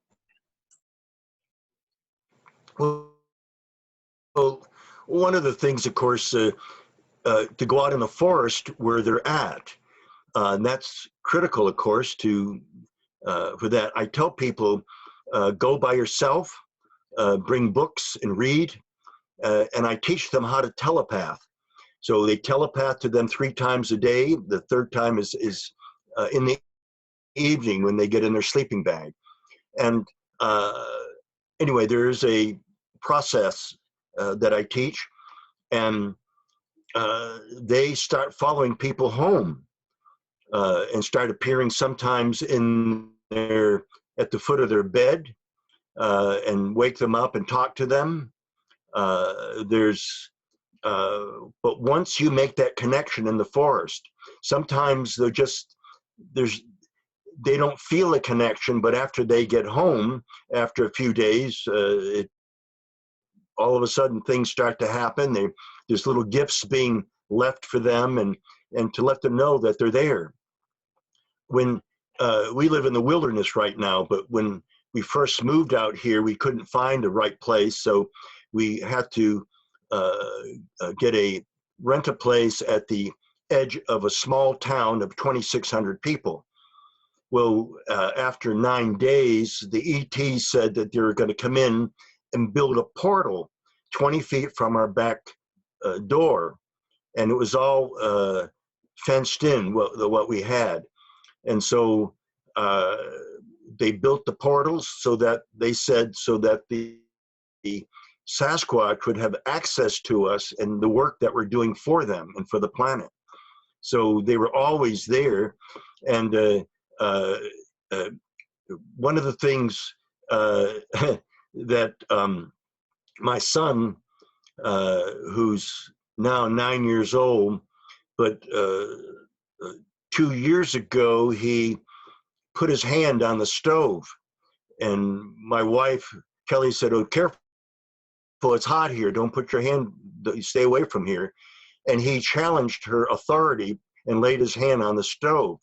Well, one of the things, of course, to go out in the forest where they're at, and that's critical, of course, to for that. I tell people, go by yourself, bring books and read, and I teach them how to telepath. So they telepath to them 3 times a day. The 3rd time is in the evening when they get in their sleeping bag. And anyway, there is a process that I teach, and they start following people home and start appearing sometimes at the foot of their bed, and wake them up and talk to them. But once you make that connection in the forest, sometimes they don't feel a connection, but after they get home, after a few days, all of a sudden things start to happen. There's little gifts being left for them, and to let them know that they're there. When we live in the wilderness right now, but when we first moved out here, we couldn't find the right place, so we had to rent a place at the edge of a small town of 2,600 people. Well, after 9 days, the ET said that they were going to come in and build a portal 20 feet from our back door, and it was all fenced in, what we had. And so they built the portals so that they said so that the Sasquatch would have access to us and the work that we're doing for them and for the planet. So they were always there. And one of the things that my son, who's now 9 years old, but 2 years ago, he put his hand on the stove. And my wife, Kelly, said, "Oh, careful, it's hot here. Don't put your hand, stay away from here." And he challenged her authority and laid his hand on the stove.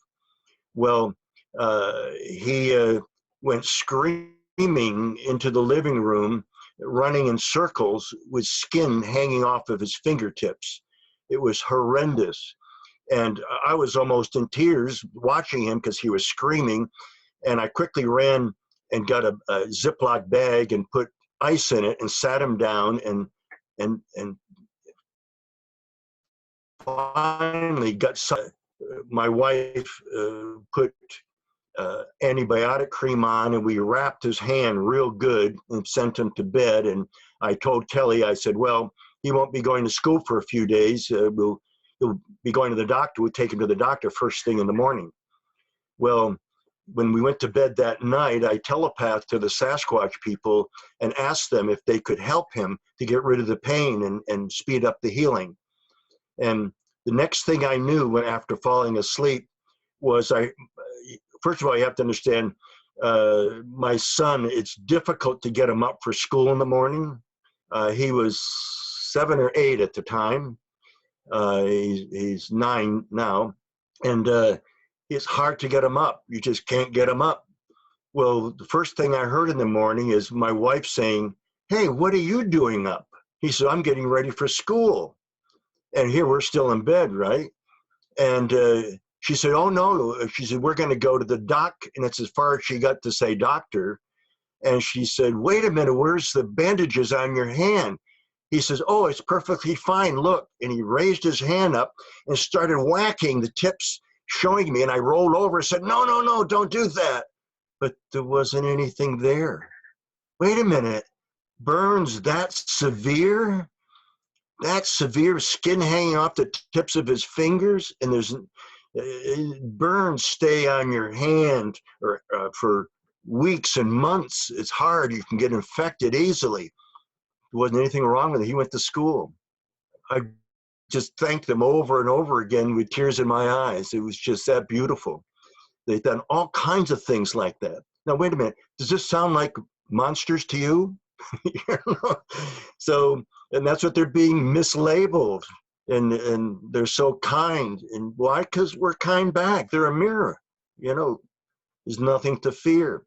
Well, he went screaming into the living room, running in circles with skin hanging off of his fingertips. It was horrendous. And I was almost in tears watching him because he was screaming. And I quickly ran and got a Ziploc bag and put ice in it and sat him down and finally got some. My wife put antibiotic cream on, and we wrapped his hand real good and sent him to bed. And I told Kelly, I said, well, he won't be going to school for a few days. He'll be going to the doctor. We'll take him to the doctor first thing in the morning. Well, when we went to bed that night, I telepathed to the Sasquatch people and asked them if they could help him to get rid of the pain and speed up the healing. And the next thing I knew when after falling asleep was first of all, you have to understand, my son, it's difficult to get him up for school in the morning. He was 7 or 8 at the time. He's 9 now. And it's hard to get him up. You just can't get him up. Well, the first thing I heard in the morning is my wife saying, "Hey, what are you doing up?" He said, "I'm getting ready for school." And here we're still in bed, right? And she said, "Oh, no." She said, "We're going to go to the doc." And it's as far as she got to say doctor. And she said, "Wait a minute, where's the bandages on your hand?" He says, "Oh, it's perfectly fine. Look." And he raised his hand up and started whacking the tips, showing me. And I rolled over and said, "No, no, no, don't do that." But there wasn't anything there. Wait a minute. Burns that severe? That severe, skin hanging off the tips of his fingers? And there's burns stay on your hand or for weeks and months. It's hard. You can get infected easily. There wasn't anything wrong with it. He went to school. I just thanked them over and over again with tears in my eyes. It was just that beautiful. They've done all kinds of things like that. Now, wait a minute. Does this sound like monsters to you? You know? So, and that's what they're being mislabeled. And they're so kind. And why? Because we're kind back. They're a mirror. You know, there's nothing to fear.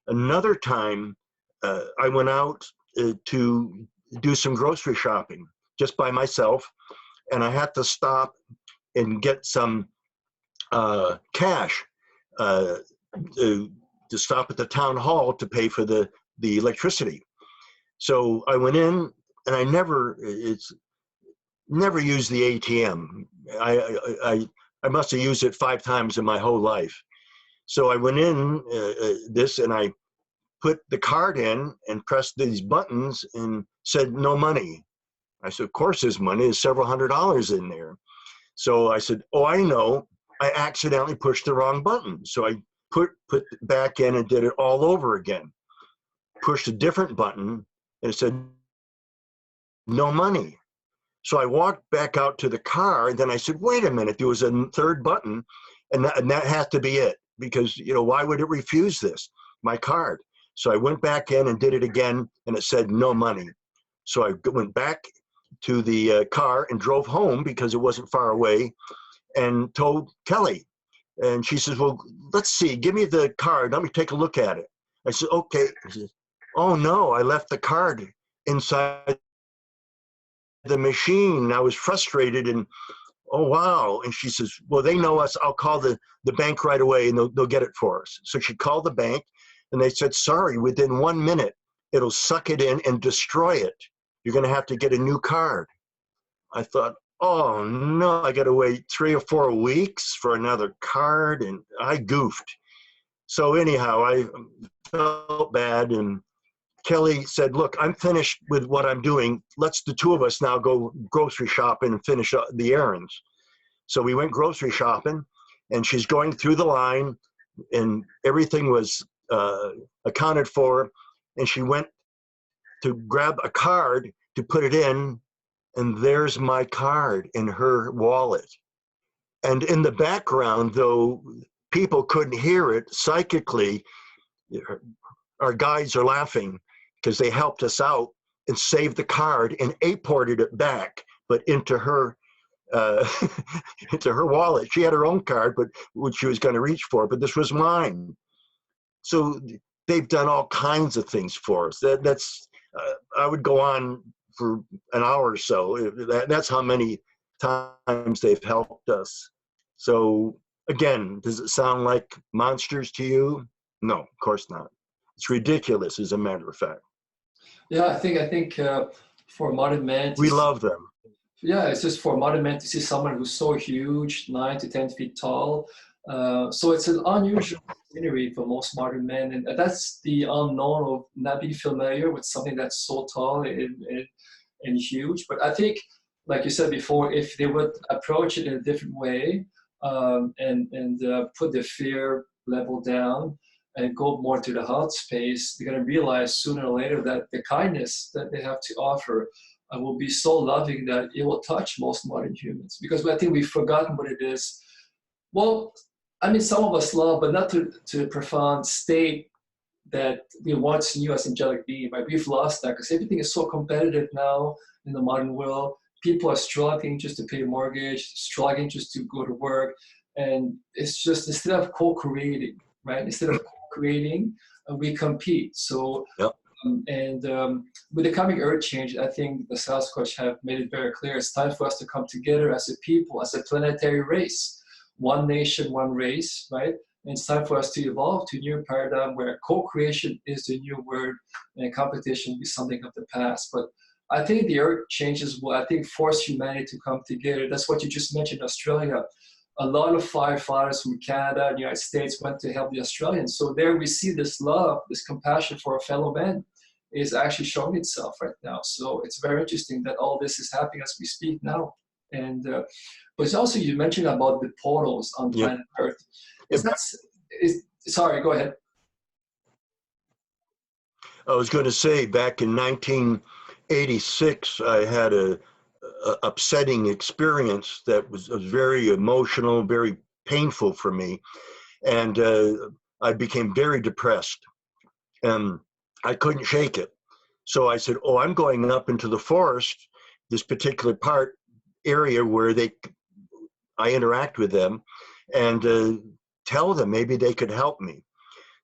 Another time, I went out to do some grocery shopping just by myself, and I had to stop and get some cash to stop at the town hall to pay for the electricity. So I went in, and I never used the ATM. I must have used it 5 times in my whole life. So I went in and I put the card in and pressed these buttons and said, "No money." I said, "Of course there's money. There's several $100s in there." So I said, "Oh, I know. I accidentally pushed the wrong button." So I put it back in and did it all over again. Pushed a different button and it said, "No money." So I walked back out to the car, and then I said, "Wait a minute, there was a 3rd button, and that has to be it, because, you know, why would it refuse this, my card?" So I went back in and did it again, and it said, "No money." So I went back to the car and drove home because it wasn't far away, and told Kelly. And she says, "Well, let's see, give me the card. Let me take a look at it." I said, "Okay." She says, "Oh, no, I left the card inside the machine." I was frustrated, and "Oh, wow." And she says, "Well, they know us. I'll call the bank right away, and they'll get it for us." So she called the bank, and they said, "Sorry, within 1 minute, it'll suck it in and destroy it. You're going to have to get a new card." I thought, oh, no, I got to wait 3 or 4 weeks for another card, and I goofed. So anyhow, I felt bad, and Kelly said, look, I'm finished with what I'm doing. Let's the two of us now go grocery shopping and finish up the errands. So we went grocery shopping, and she's going through the line, and everything was accounted for. And she went to grab a card to put it in, and there's my card in her wallet. And in the background, though people couldn't hear it psychically, our guides are laughing because they helped us out and saved the card and aported it back, but into her into her wallet. She had her own card, but which she was going to reach for, but this was mine. So they've done all kinds of things for us. That's I would go on for an hour or so. That's how many times they've helped us. So again, does it sound like monsters to you? No, of course not. It's ridiculous, as a matter of fact. Yeah, I think for modern man, we love them. Yeah, it's just for modern man to see someone who's so huge, 9 to 10 feet tall. So it's an unusual scenery for most modern men, and that's the unknown of not being familiar with something that's so tall and huge. But I think, like you said before, if they would approach it in a different way and put the fear level down and go more to the health space, they're going to realize sooner or later that the kindness that they have to offer will be so loving that it will touch most modern humans. Because I think we've forgotten what it is. Well, I mean, some of us love, but not to a profound state that we once knew as angelic being, right? We've lost that because everything is so competitive now in the modern world. People are struggling just to pay a mortgage, struggling just to go to work. And it's just, instead of co-creating, right? Instead of co-creating, we compete. So, yep. With the coming earth change, I think the Sasquatch have made it very clear. It's time for us to come together as a people, as a planetary race. One nation, one race, right? And it's time for us to evolve to a new paradigm where co-creation is the new word and competition will be something of the past. But I think the earth changes will, I think, force humanity to come together. That's what you just mentioned, Australia. A lot of firefighters from Canada and the United States went to help the Australians. So there we see this love, this compassion for a fellow man is actually showing itself right now. So it's very interesting that all this is happening as we speak now. And but also you mentioned about the portals on planet Earth. Sorry, go ahead. I was going to say, back in 1986, I had a upsetting experience that was very emotional, very painful for me, and I became very depressed, and I couldn't shake it. So I said, "Oh, I'm going up into the forest, this particular area where I interact with them, and tell them maybe they could help me."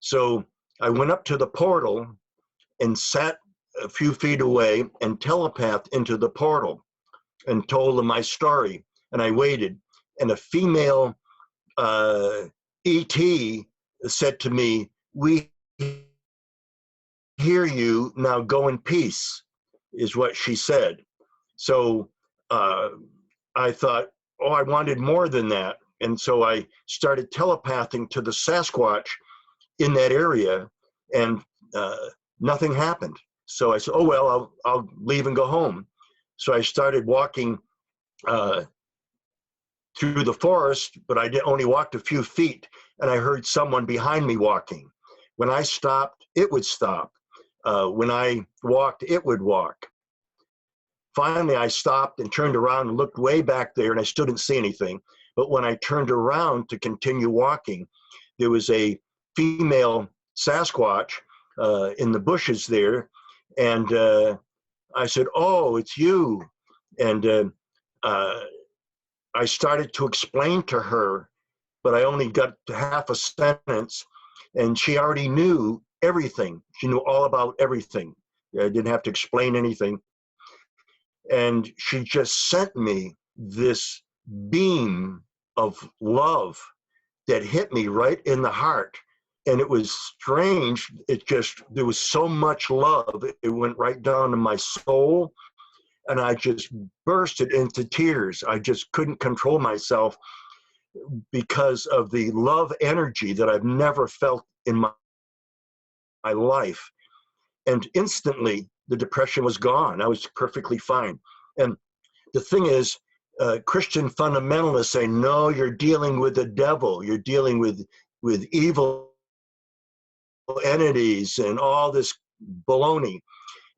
So I went up to the portal and sat a few feet away and telepathed into the portal and told them my story. And I waited, and a female ET said to me, "We hear you, now go in peace," is what she said. So I thought, oh, I wanted more than that. And so I started telepathing to the Sasquatch in that area, and nothing happened. So I said, oh, well, I'll leave and go home. So I started walking through the forest, but I only walked a few feet, and I heard someone behind me walking. When I stopped, it would stop. When I walked, it would walk. Finally, I stopped and turned around and looked way back there, and I still didn't see anything. But when I turned around to continue walking, there was a female Sasquatch in the bushes there. And I said, "Oh, it's you." And I started to explain to her, but I only got to half a sentence, and she already knew everything. She knew all about everything. I didn't have to explain anything. And she just sent me this beam of love that hit me right in the heart. And it was strange. There was so much love. It went right down to my soul. And I just bursted into tears. I just couldn't control myself. because of the love energy that I've never felt in my life. And instantly the depression was gone. I was perfectly fine. And the thing is, Christian fundamentalists say, no, you're dealing with the devil. You're dealing with evil entities and all this baloney.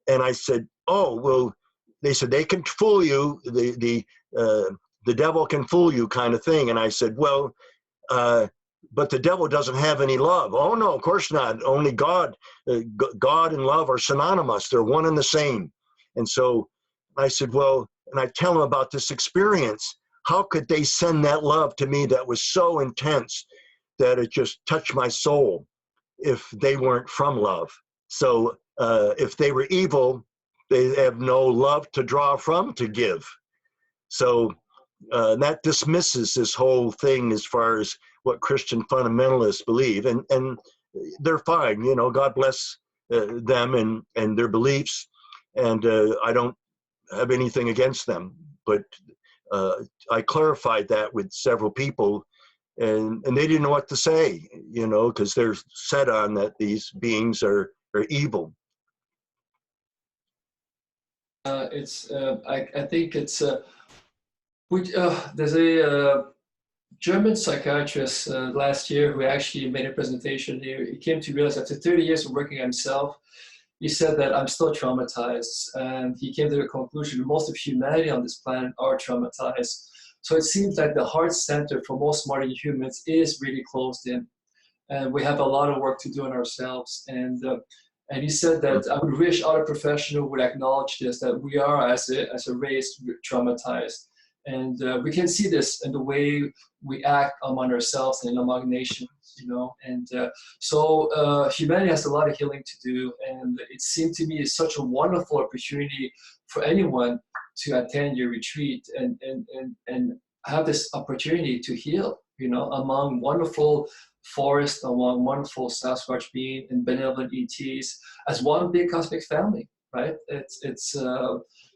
And I said, oh, well, they said, they can fool you. The devil can fool you, kind of thing. And I said, well, but the devil doesn't have any love. Oh, no, of course not. Only God. God and love are synonymous. They're one and the same. And so I said, well, and I tell them about this experience. How could they send that love to me that was so intense that it just touched my soul if they weren't from love? So if they were evil, they have no love to draw from, to give. So that dismisses this whole thing as far as what Christian fundamentalists believe. And they're fine, you know, God bless them and their beliefs. And I don't have anything against them. But I clarified that with several people, and they didn't know what to say, you know, because they're set on that these beings are evil. I think it's there's a German psychiatrist last year who actually made a presentation here. He came to realize after 30 years of working on himself, he said that I'm still traumatized, and he came to the conclusion that most of humanity on this planet are traumatized. So it seems like the heart center for most modern humans is really closed in, and we have a lot of work to do on ourselves. And he said that I would wish other professionals would acknowledge this, that we are as a race traumatized. And we can see this in the way we act among ourselves and among nations, you know. And so humanity has a lot of healing to do. And it seemed to me it's such a wonderful opportunity for anyone to attend your retreat and have this opportunity to heal, you know, among wonderful forest, among wonderful Sasquatch beings and benevolent ETs as one big cosmic family, right? It's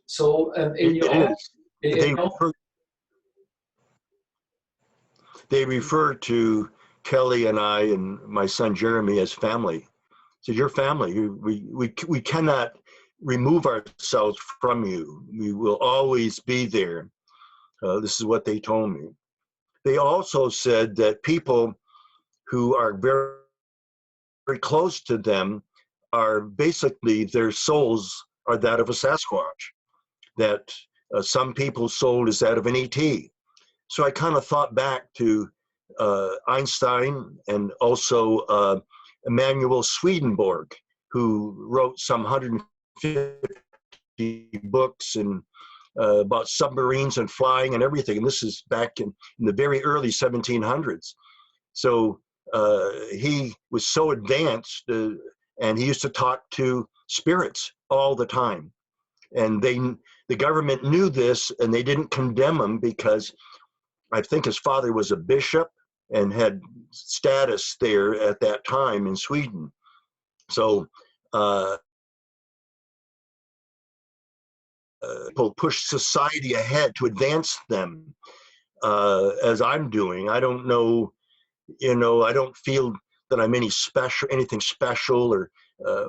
so in your own, they refer to Kelly and I and my son Jeremy as family. So you're family. We cannot remove ourselves from you. We will always be there. This is what they told me. They also said that people who are very, very close to them are basically, their souls are that of a Sasquatch, that some people's soul is that of an ET. So I kind of thought back to Einstein and also Emanuel Swedenborg, who wrote some 150 books and about submarines and flying and everything. And this is back in the very early 1700s. So he was so advanced, and he used to talk to spirits all the time. And the government knew this, and they didn't condemn him because I think his father was a bishop and had status there at that time in Sweden. So people push society ahead to advance them, as I'm doing. I don't know, you know, I don't feel that I'm anything special or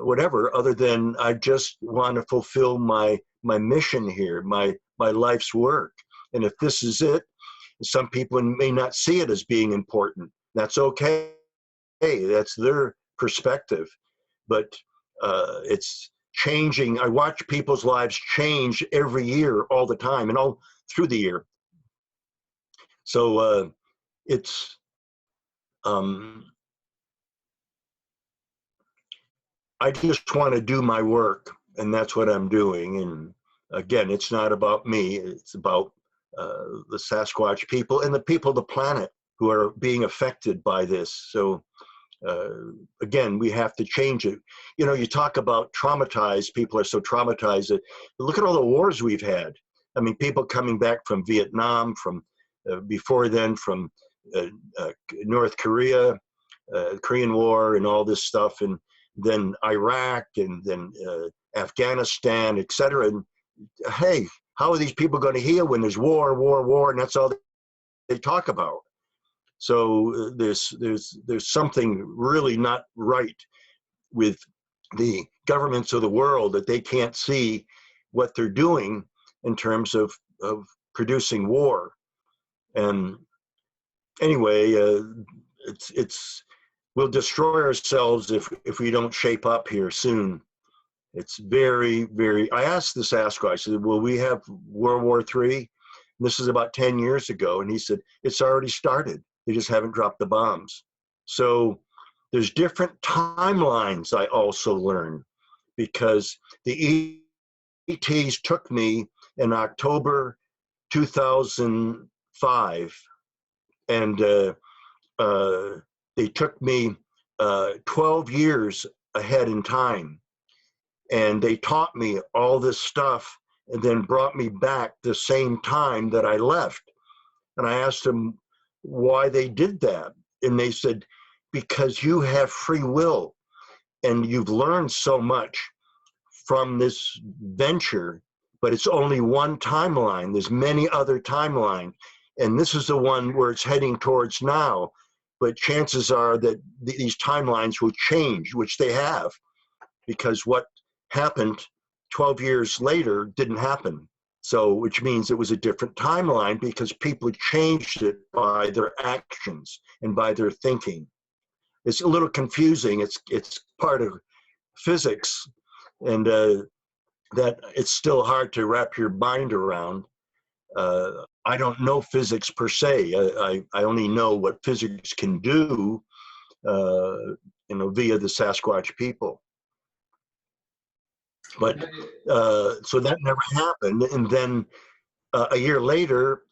whatever, other than I just want to fulfill my mission here, my life's work. And if this is it, some people may not see it as being important. That's okay. That's their perspective. But it's changing. I watch people's lives change every year, all the time, and all through the year. So it's I just want to do my work, and that's what I'm doing. And again, it's not about me. It's about the Sasquatch people and the people of the planet who are being affected by this. So again, we have to change it. You know, you talk about traumatized, people are so traumatized that look at all the wars we've had. I mean, people coming back from Vietnam, from before then, from North Korea, Korean War and all this stuff, and then Iraq, and then Afghanistan, etc. And hey, how are these people going to heal when there's war, and that's all they talk about? So there's something really not right with the governments of the world, that they can't see what they're doing in terms of producing war. And anyway, we'll destroy ourselves if we don't shape up here soon. It's very, very, I asked the Sasquatch, I said, will we have World War III? This is about 10 years ago. And he said, it's already started. They just haven't dropped the bombs. So there's different timelines, I also learned, because the ETs took me in October 2005, and they took me 12 years ahead in time. And they taught me all this stuff and then brought me back the same time that I left. And I asked them why they did that. And they said, because you have free will and you've learned so much from this venture, but it's only one timeline. There's many other timelines. And this is the one where it's heading towards now. But chances are that these timelines will change, which they have, because what happened 12 years later didn't happen. So, which means it was a different timeline because people changed it by their actions and by their thinking. It's a little confusing. It's part of physics, and that it's still hard to wrap your mind around. I don't know physics per se. I only know what physics can do, via the Sasquatch people. But so that never happened. And then a year later,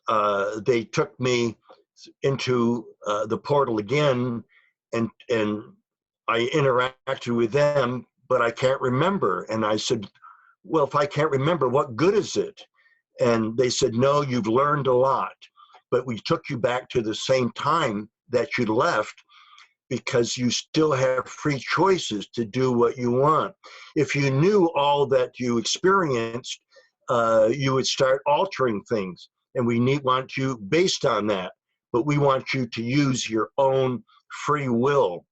they took me into the portal again, and I interacted with them, but I can't remember. And I said, well, if I can't remember, what good is it? And they said, no, you've learned a lot, but we took you back to the same time that you left, because you still have free choices to do what you want. If you knew all that you experienced, you would start altering things. And we want you based on that, but we want you to use your own free will.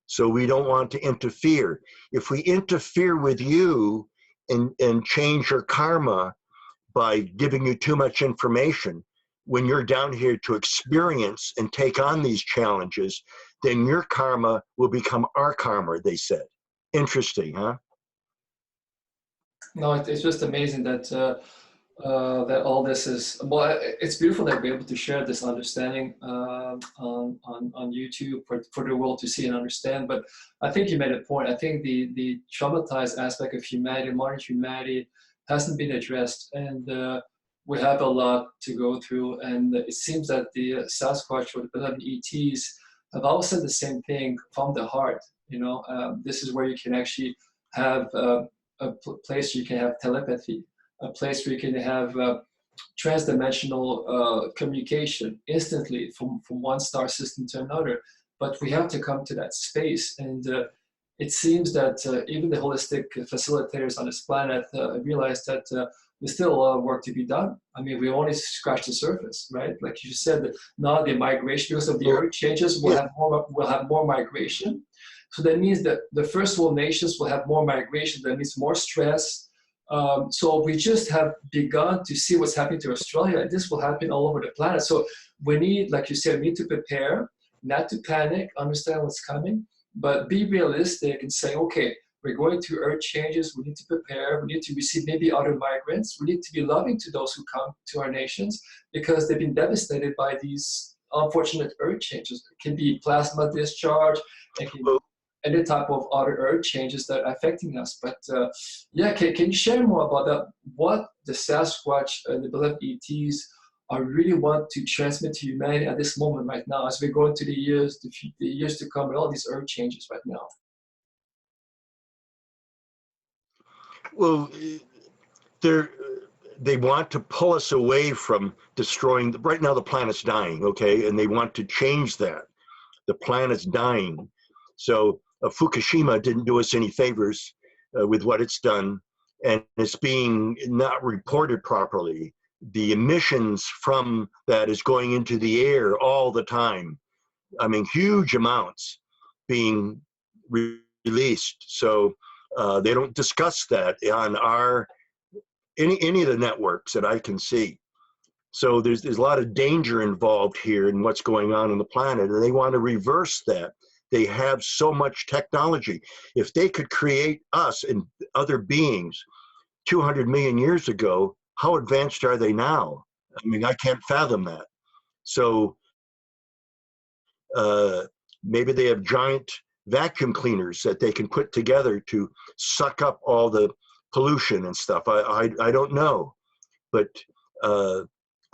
So we don't want to interfere. If we interfere with you and change your karma by giving you too much information, when you're down here to experience and take on these challenges, then your karma will become our karma, they said. Interesting, huh? No, it's just amazing that that all this is, well, it's beautiful that we're able to share this understanding on YouTube for the world to see and understand. But I think you made a point. I think the traumatized aspect of humanity, modern humanity, hasn't been addressed, and we have a lot to go through. And it seems that the Sasquatch or the beloved ETs have all said the same thing from the heart. This is where you can actually have a place where you can have telepathy, a place where you can have trans-dimensional communication instantly from one star system to another. But we have to come to that space. And it seems that even the holistic facilitators on this planet realize that there's still a lot of work to be done. I mean, we only scratched the surface, right? Like you said, that now the migration, because of the earth changes, we'll have more migration. So that means that the first world nations will have more migration. That means more stress. So we just have begun to see what's happening to Australia, and this will happen all over the planet. So we need, like you said, we need to prepare, not to panic, understand what's coming, but be realistic and say, okay, we're going through earth changes. We need to prepare. We need to receive maybe other migrants. We need to be loving to those who come to our nations, because they've been devastated by these unfortunate earth changes. It can be plasma discharge. It can be any type of other earth changes that are affecting us. But yeah, can you share more about that? What the Sasquatch and the beloved ETs are really want to transmit to humanity at this moment right now, as we go into the years to come with all these earth changes right now? Well, they want to pull us away from destroying. Right now, the planet's dying, okay? And they want to change that. The planet's dying. So Fukushima didn't do us any favors with what it's done, and it's being not reported properly. The emissions from that is going into the air all the time. I mean, huge amounts being released. So they don't discuss that on any of the networks that I can see. So there's a lot of danger involved here in what's going on the planet, and they want to reverse that. They have so much technology. If they could create us and other beings 200 million years ago, how advanced are they now? I mean, I can't fathom that. So maybe they have giant vacuum cleaners that they can put together to suck up all the pollution and stuff. I don't know, but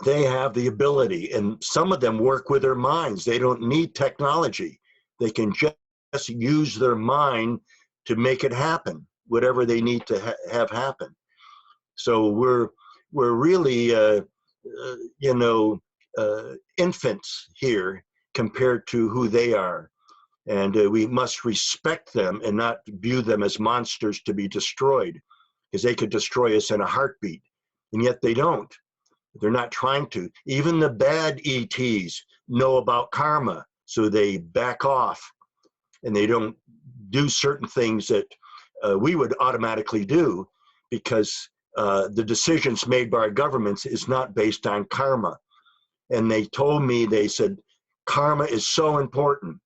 they have the ability, and some of them work with their minds. They don't need technology. They can just use their mind to make it happen, whatever they need to have happen. So we're really, infants here compared to who they are. And we must respect them and not view them as monsters to be destroyed, because they could destroy us in a heartbeat. And yet they don't. They're not trying to. Even the bad ETs know about karma, so they back off and they don't do certain things that we would automatically do, because the decisions made by our governments is not based on karma. And they told me, they said, karma is so important.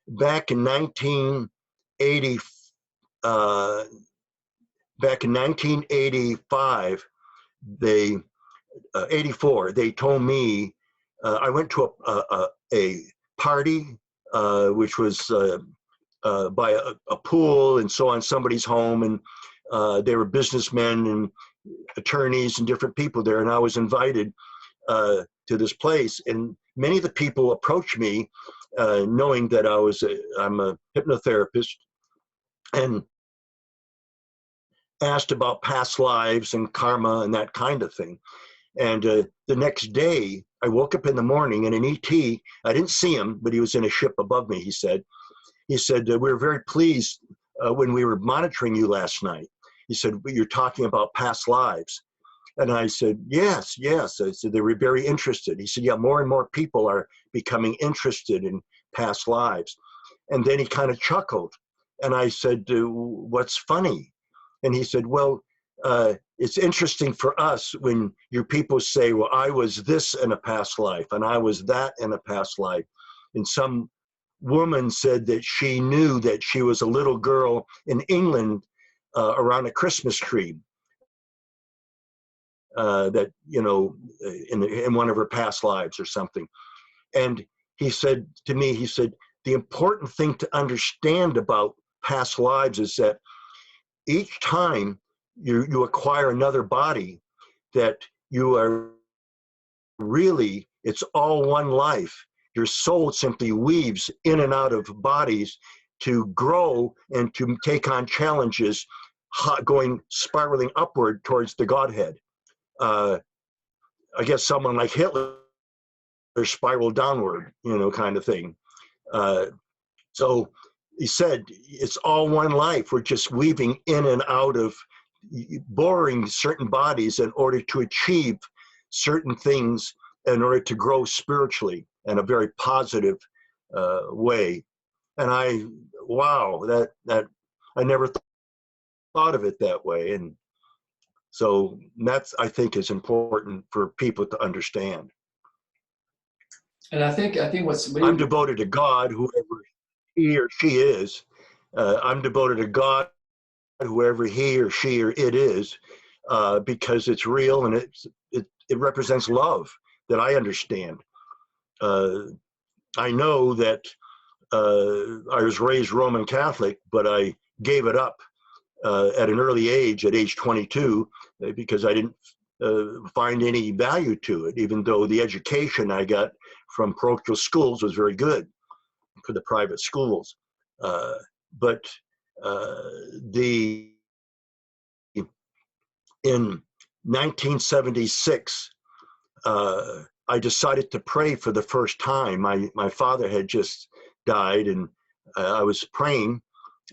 Back in 1985, 84, they told me, I went to a party, which was by a pool and so on, somebody's home, and there were businessmen and attorneys and different people there, and I was invited to this place, and many of the people approached me, knowing that I'm a hypnotherapist, and asked about past lives and karma and that kind of thing. And the next day, I woke up in the morning, and an ET, I didn't see him, but he was in a ship above me, he said, we were very pleased when we were monitoring you last night. He said, you're talking about past lives. And I said, yes. I said, they were very interested. He said, yeah, more and more people are becoming interested in past lives. And then he kind of chuckled. And I said, what's funny? And he said, well, it's interesting for us when your people say, well, I was this in a past life, and I was that in a past life. And some woman said that she knew that she was a little girl in England around a Christmas tree. That, in one of her past lives or something. And he said to me, the important thing to understand about past lives is that each time you acquire another body, that you are really, it's all one life. Your soul simply weaves in and out of bodies to grow and to take on challenges, spiraling upward towards the Godhead. I guess someone like Hitler spiraled downward, kind of thing. So he said, it's all one life. We're just weaving in and out of, boring certain bodies in order to achieve certain things, in order to grow spiritually in a very positive way. And that I never thought of it that way. And so that's, I think, is important for people to understand. And I think what's really, I'm devoted to God, whoever he or she is. I'm devoted to God, whoever he or she or it is, because it's real, and it represents love that I understand. I know that I was raised Roman Catholic, but I gave it up at an early age, at age 22, because I didn't find any value to it, even though the education I got from parochial schools was very good for the private schools. But in 1976, I decided to pray for the first time. My father had just died, and I was praying,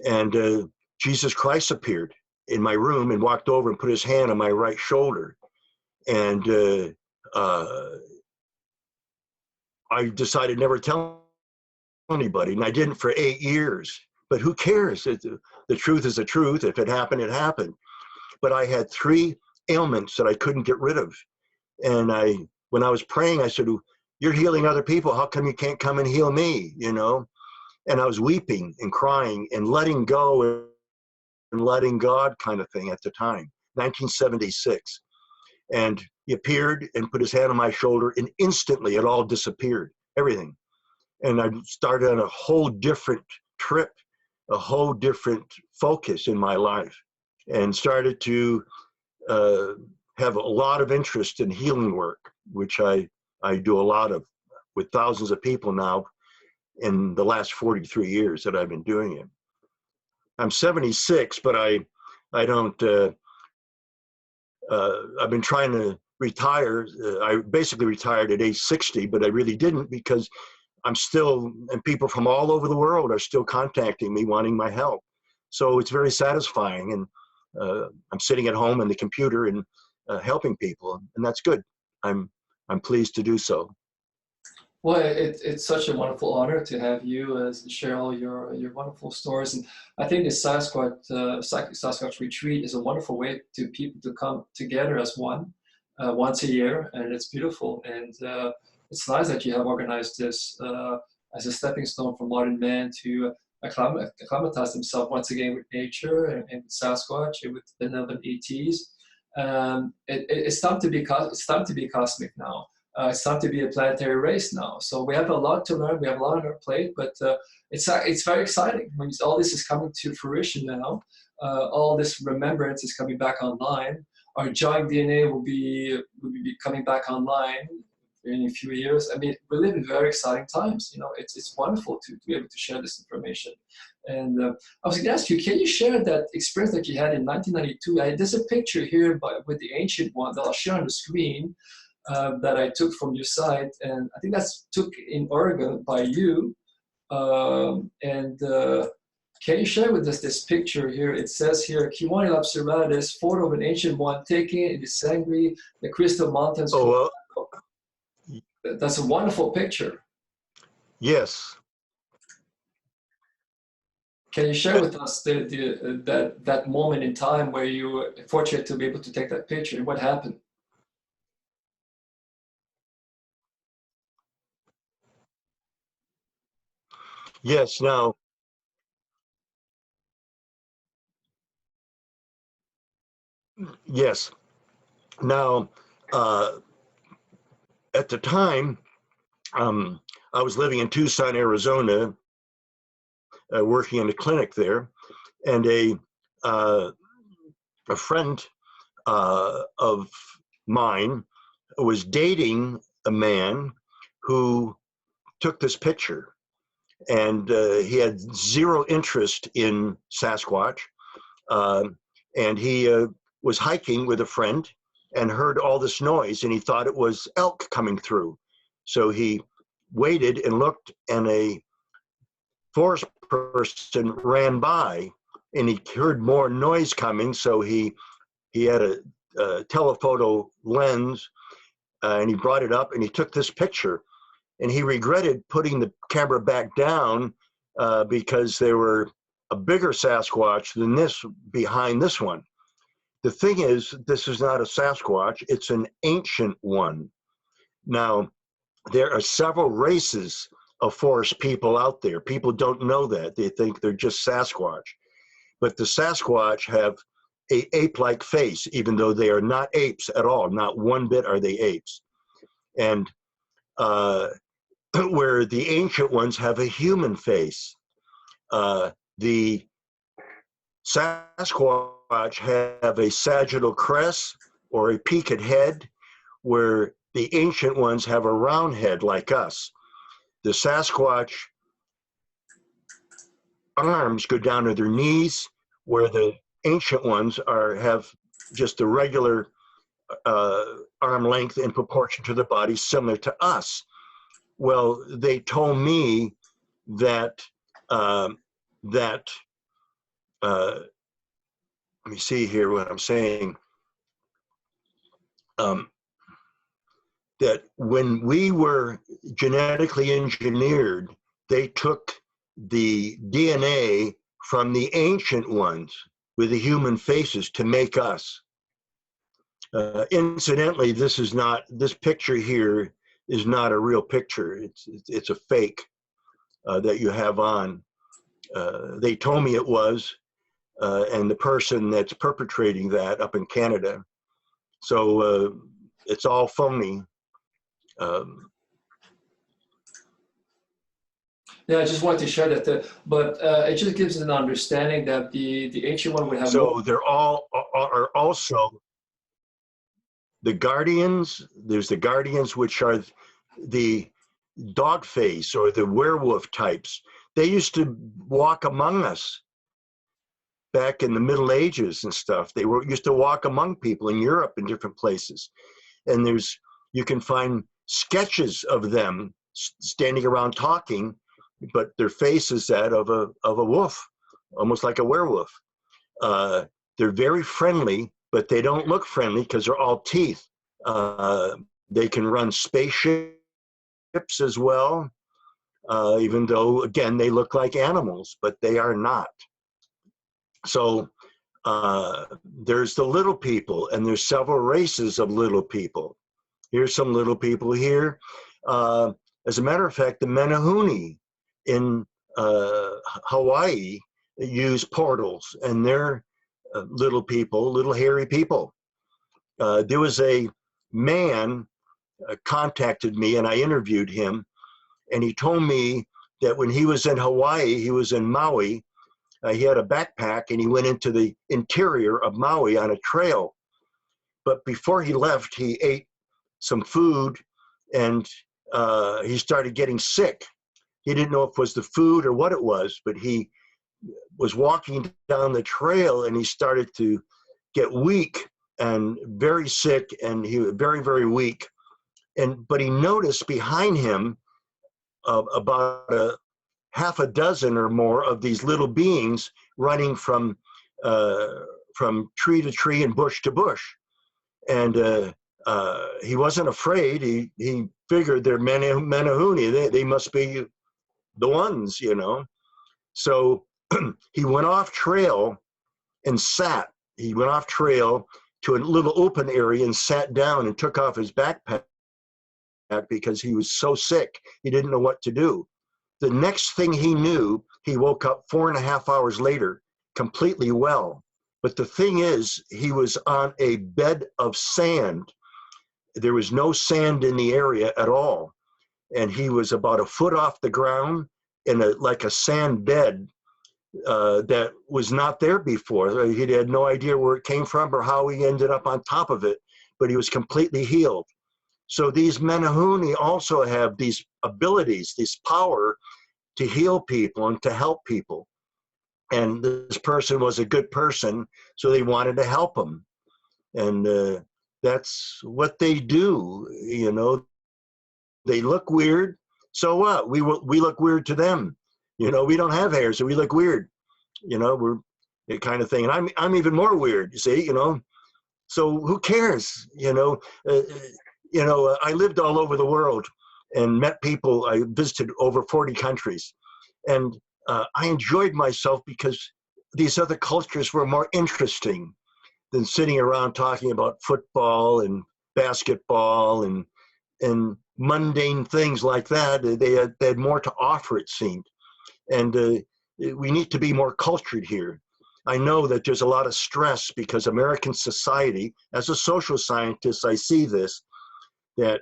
and Jesus Christ appeared in my room and walked over and put his hand on my right shoulder. And I decided never to tell anybody, and I didn't for 8 years. But who cares? The truth is the truth. If it happened, it happened. But I had 3 ailments that I couldn't get rid of. And when I was praying, I said, "You're healing other people. How come you can't come and heal me?" You know? And I was weeping and crying and letting go and letting God kind of thing at the time, 1976. And he appeared and put his hand on my shoulder, and instantly it all disappeared, everything. And I started on a whole different trip, a whole different focus in my life, and started to have a lot of interest in healing work, which I do a lot of with thousands of people now in the last 43 years that I've been doing it. I'm 76, but I don't, I've been trying to retire. I basically retired at age 60, but I really didn't, because I'm still, and people from all over the world are still contacting me wanting my help. So it's very satisfying, and I'm sitting at home on the computer and helping people, and that's good. I'm pleased to do so. Well, it's such a wonderful honor to have you share all your wonderful stories, and I think the Sasquatch retreat is a wonderful way to people to come together as one once a year, and it's beautiful. And it's nice that you have organized this as a stepping stone for modern man to acclimatize himself once again with nature and with Sasquatch and with benevolent ETs. It's time to be cosmic now. It's time to be a planetary race now. So we have a lot to learn. We have a lot on our plate, but it's very exciting when all this is coming to fruition now. All this remembrance is coming back online. Our giant DNA will be coming back online in a few years. I mean, we live in very exciting times. You know, it's wonderful to be able to share this information. And I was going to ask you, can you share that experience that you had in 1992? There's a picture here with the ancient one that I'll share on the screen. That I took from your site, and I think that's took in Oregon by you. Can you share with us this picture here? It says here, Kewaunee Lapseritis, photo of an ancient one taken in the Sangre de Cristo Mountains. Oh, that's a wonderful picture. Yes. Can you share with us that moment in time where you were fortunate to be able to take that picture, and what happened? Yes. Now, yes. Now, at the time, I was living in Tucson, Arizona, working in a clinic there, and a friend of mine was dating a man who took this picture, and he had zero interest in Sasquatch, and he was hiking with a friend and heard all this noise, and he thought it was elk coming through. So he waited and looked, and a forest person ran by, and he heard more noise coming. So he had a telephoto lens, and he brought it up, and he took this picture. And he regretted putting the camera back down because there were a bigger Sasquatch than this behind this one. The thing is, this is not a Sasquatch, it's an ancient one. Now, there are several races of forest people out there. People don't know that. They think they're just Sasquatch. But the Sasquatch have an ape-like face, even though they are not apes at all. Not one bit are they apes. And where the ancient ones have a human face. The Sasquatch have a sagittal crest or a peaked head, where the ancient ones have a round head like us. The Sasquatch arms go down to their knees, where the ancient ones have just a regular arm length in proportion to the body, similar to us. Well, they told me that let me see here what I'm saying. that when we were genetically engineered, they took the DNA from the ancient ones with the human faces to make us. Incidentally, this picture here is not a real picture. It's a fake that you have on. They told me it was, and the person that's perpetrating that up in Canada. So it's all phony. Yeah, I just wanted to share that, but it just gives an understanding that the ancient one would have. So they're all are also the guardians. There's the guardians, which are the dog face or the werewolf types. They used to walk among us back in the Middle Ages and stuff. They used to walk among people in Europe in different places. And you can find sketches of them standing around talking, but their face is that of a wolf, almost like a werewolf. They're very friendly, but they don't look friendly because they're all teeth. They can run spaceships as well, even though, again, they look like animals, but they are not. So there's the little people, and there's several races of little people. Here's some little people here. As a matter of fact, the Menehune in Hawaii use portals, and they're little people, little hairy people. There was a man contacted me, and I interviewed him, and he told me that when he was in Hawaii, he was in Maui, he had a backpack, and he went into the interior of Maui on a trail. But before he left, he ate some food, and he started getting sick. He didn't know if it was the food or what it was, but he was walking down the trail, and he started to get weak and very sick, and he was very, very weak. But he noticed behind him about half a dozen or more of these little beings running from tree to tree and bush to bush. And he wasn't afraid. He figured they're Menehune. They must be the ones, you know. So he went off trail and sat. He went off trail to a little open area and sat down and took off his backpack because he was so sick. He didn't know what to do. The next thing he knew, he woke up 4.5 hours later, completely well. But the thing is, he was on a bed of sand. There was no sand in the area at all. And he was about a foot off the ground in like a sand bed that was not there before. He had no idea where it came from or how he ended up on top of it, but he was completely healed. So these Menehune also have these abilities, this power to heal people and to help people. And this person was a good person, so they wanted to help him. And that's what they do, you know. They look weird, so what? We look weird to them. You know, we don't have hair, so we look weird. You know, we're that kind of thing. And I'm even more weird, you see, you know. So who cares, you know? I lived all over the world and met people. I visited over 40 countries. And I enjoyed myself because these other cultures were more interesting than sitting around talking about football and basketball and mundane things like that. They had more to offer, it seemed. And we need to be more cultured here. I know that there's a lot of stress because American society, as a social scientist, I see this, that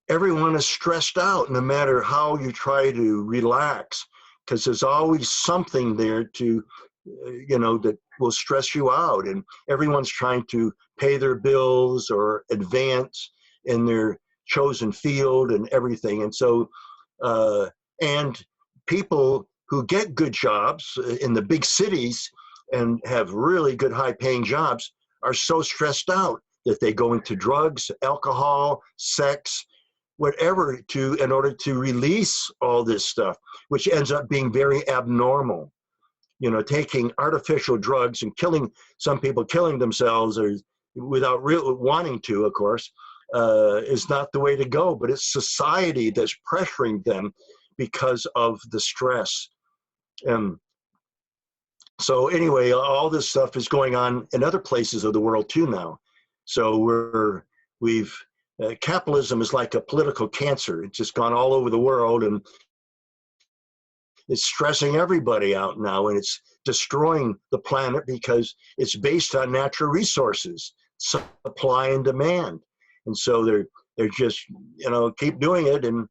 everyone is stressed out no matter how you try to relax, because there's always something there to, that will stress you out. And everyone's trying to pay their bills or advance in their chosen field and everything. And so, and people who get good jobs in the big cities and have really good high paying jobs are so stressed out that they go into drugs, alcohol, sex, whatever, in order to release all this stuff, which ends up being very abnormal. You know, taking artificial drugs and some people killing themselves, or without real wanting to, of course, is not the way to go. But it's society that's pressuring them because of the stress. So anyway, all this stuff is going on in other places of the world too now. So capitalism is like a political cancer. It's just gone all over the world, and it's stressing everybody out now, and it's destroying the planet because it's based on natural resources, supply and demand. And so they're just, keep doing it, and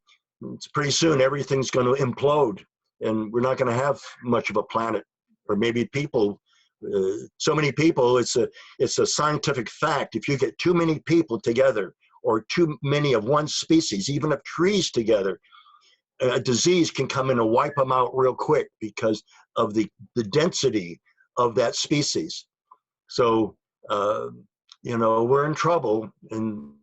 it's pretty soon everything's going to implode, and we're not going to have much of a planet, or maybe people. So many people, it's a scientific fact. If you get too many people together, or too many of one species, even of trees together, a disease can come in and wipe them out real quick because of the density of that species. So, we're in trouble, and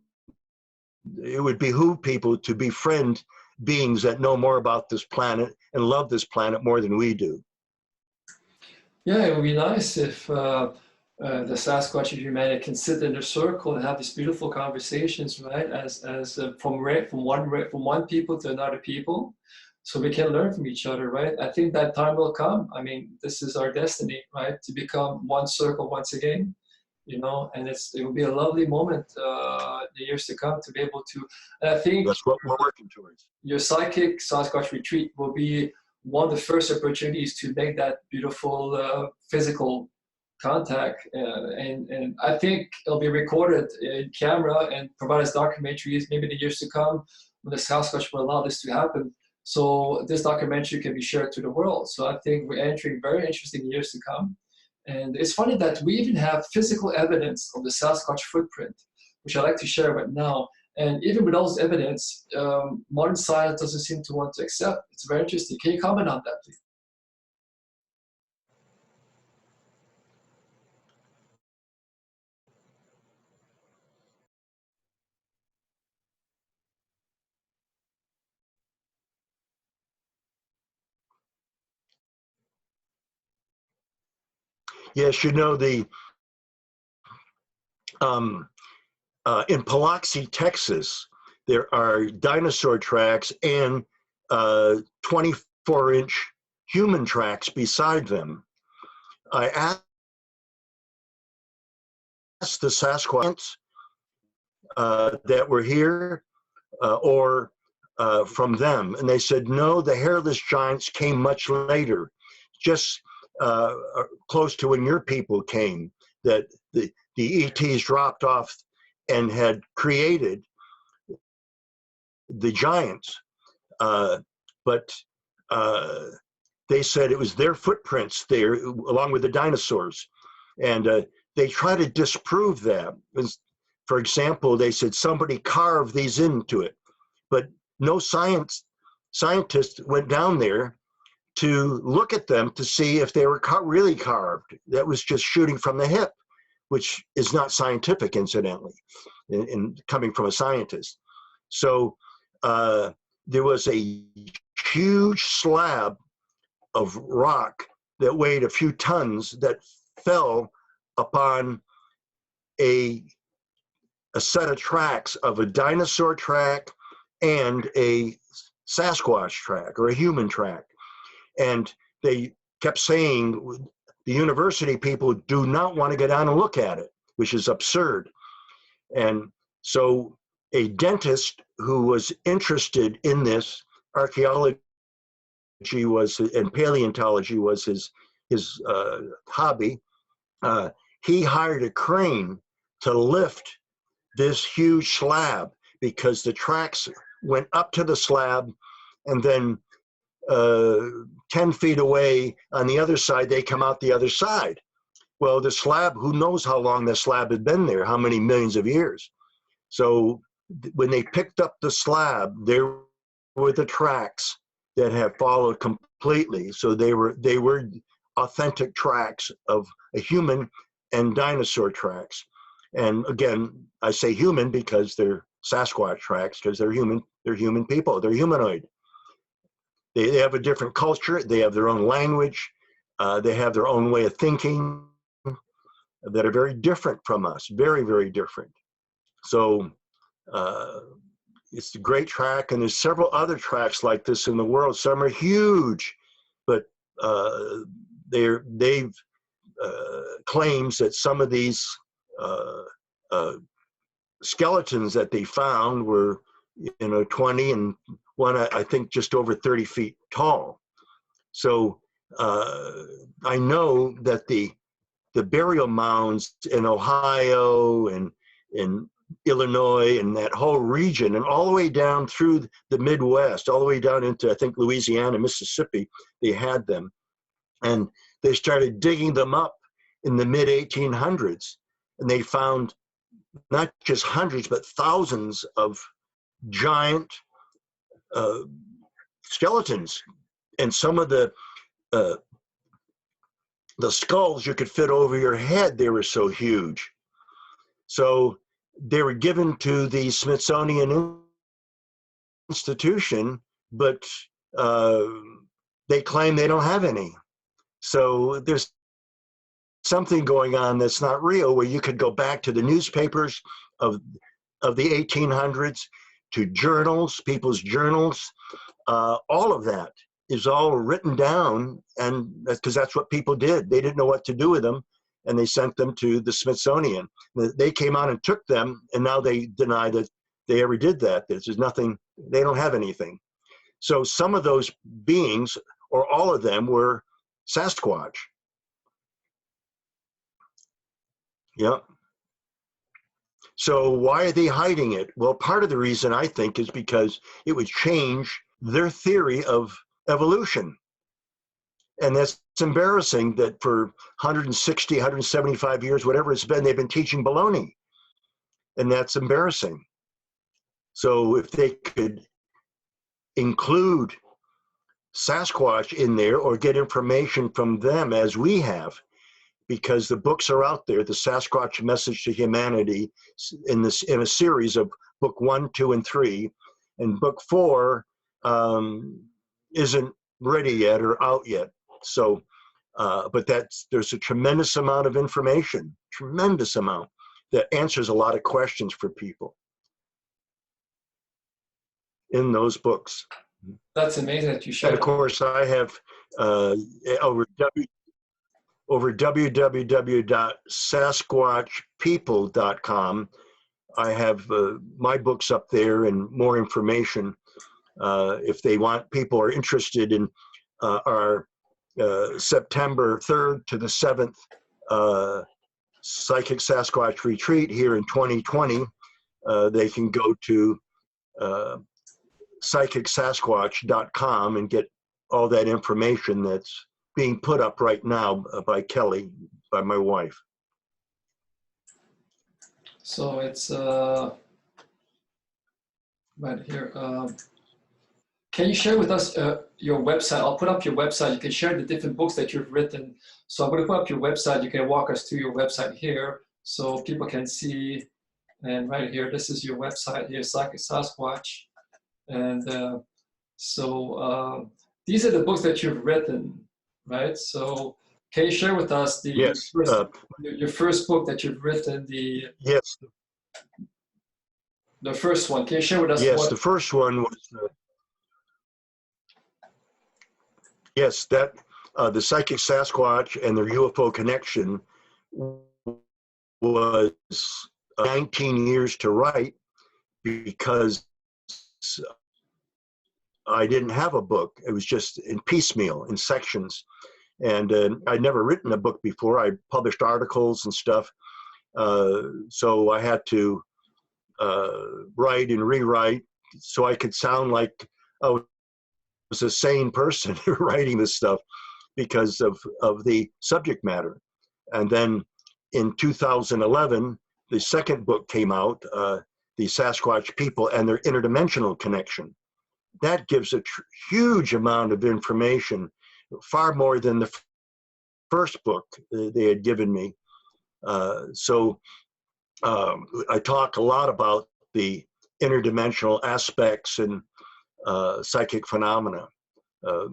it would behoove people to befriend beings that know more about this planet and love this planet more than we do. Yeah, it would be nice if the Sasquatch and humanity can sit in a circle and have these beautiful conversations, right? From one people to another people, so we can learn from each other, right? I think that time will come. I mean, this is our destiny, right? To become one circle once again, and it will be a lovely moment the years to come to be able to. And I think that's what we're working towards. Your psychic Sasquatch retreat will be one of the first opportunities to make that beautiful physical contact, and I think it'll be recorded in camera and provide us documentaries maybe in the years to come when the Sasquatch will allow this to happen. So this documentary can be shared to the world. So I think we're entering very interesting years to come. And it's funny that we even have physical evidence of the Sasquatch footprint, which I like to share right now. And even with all this evidence, modern science doesn't seem to want to accept. It's very interesting. Can you comment on that, please? Yes, in Biloxi, Texas, there are dinosaur tracks and 24-inch human tracks beside them. I asked the Sasquatch that were here or from them, and they said, no, the hairless giants came much later, just close to when your people came, that the ETs dropped off and had created the giants. But they said it was their footprints there, along with the dinosaurs. And they try to disprove that. For example, they said somebody carved these into it. But no scientist went down there to look at them to see if they were really carved. That was just shooting from the hip, which is not scientific, incidentally, in coming from a scientist. So there was a huge slab of rock that weighed a few tons that fell upon a set of tracks of a dinosaur track and a Sasquatch track, or a human track. And they kept saying, the university people do not want to go down and look at it, which is absurd. And so a dentist who was interested in this, archaeology and paleontology was his hobby, he hired a crane to lift this huge slab, because the tracks went up to the slab, and then 10 feet away on the other side, they come out the other side. Well, the slab, who knows how long the slab had been there, how many millions of years. So when they picked up the slab, there were the tracks that have followed completely. So they were authentic tracks of a human and dinosaur tracks. And again, I say human because they're Sasquatch tracks, because they're human people, they're humanoid. They have a different culture, they have their own language, they have their own way of thinking. that are very different from us, very, very different. So it's a great track, and there's several other tracks like this in the world. Some are huge, but they've claims that some of these skeletons that they found were, 20, and one I think just over 30 feet tall. So I know that the burial mounds in Ohio and in Illinois and that whole region, and all the way down through the Midwest, all the way down into, I think, Louisiana, Mississippi, they had them. And they started digging them up in the mid-1800s, and they found not just hundreds, but thousands of giant skeletons. And some of the skulls you could fit over your head, they were so huge. So they were given to the Smithsonian Institution, but they claim they don't have any. So there's something going on that's not real, where you could go back to the newspapers of the 1800s, to journals, people's journals. All of that is all written down, and because that's what people did. They didn't know what to do with them, and they sent them to the Smithsonian. They came out and took them, and now they deny that they ever did that. There's nothing, they don't have anything. So some of those beings, or all of them, were Sasquatch. Yeah. So why are they hiding it? Well, part of the reason, I think, is because it would change their theory of evolution. And that's embarrassing that for 160, 175 years, whatever it's been, they've been teaching baloney. And that's embarrassing. So if they could include Sasquatch in there, or get information from them, as we have, because the books are out there, the Sasquatch Message to Humanity, in a series of book 1, 2, and 3, and book 4 isn't ready yet or out yet. So, but there's a tremendous amount of information, tremendous amount, that answers a lot of questions for people in those books. That's amazing that you shared. And of course, I have over www.sasquatchpeople.com. I have my books up there and more information. If they want, people are interested in our September 3rd to the 7th Psychic Sasquatch Retreat here in 2020. They can go to psychicsasquatch.com and get all that information that's being put up right now by Kelly, by my wife. So it's right here. Can you share with us your website? I'll put up your website. You can share the different books that you've written. So I'm going to put up your website. You can walk us through your website here so people can see. And right here, this is your website here, Psychic Sasquatch. And these are the books that you've written, right? So can you share with us your first book that you've written? Yes. The first one. Can you share with us? Yes, the first one was the Psychic Sasquatch and the UFO Connection was 19 years to write, because I didn't have a book. It was just in piecemeal, in sections. And I'd never written a book before. I published articles and stuff. So I had to write and rewrite so I could sound like I was a sane person writing this stuff, because of the subject matter. And then in 2011, the second book came out, The Sasquatch People and Their Interdimensional Connection. That gives a huge amount of information, far more than the first book they had given me. So I talk a lot about the interdimensional aspects and psychic phenomena. A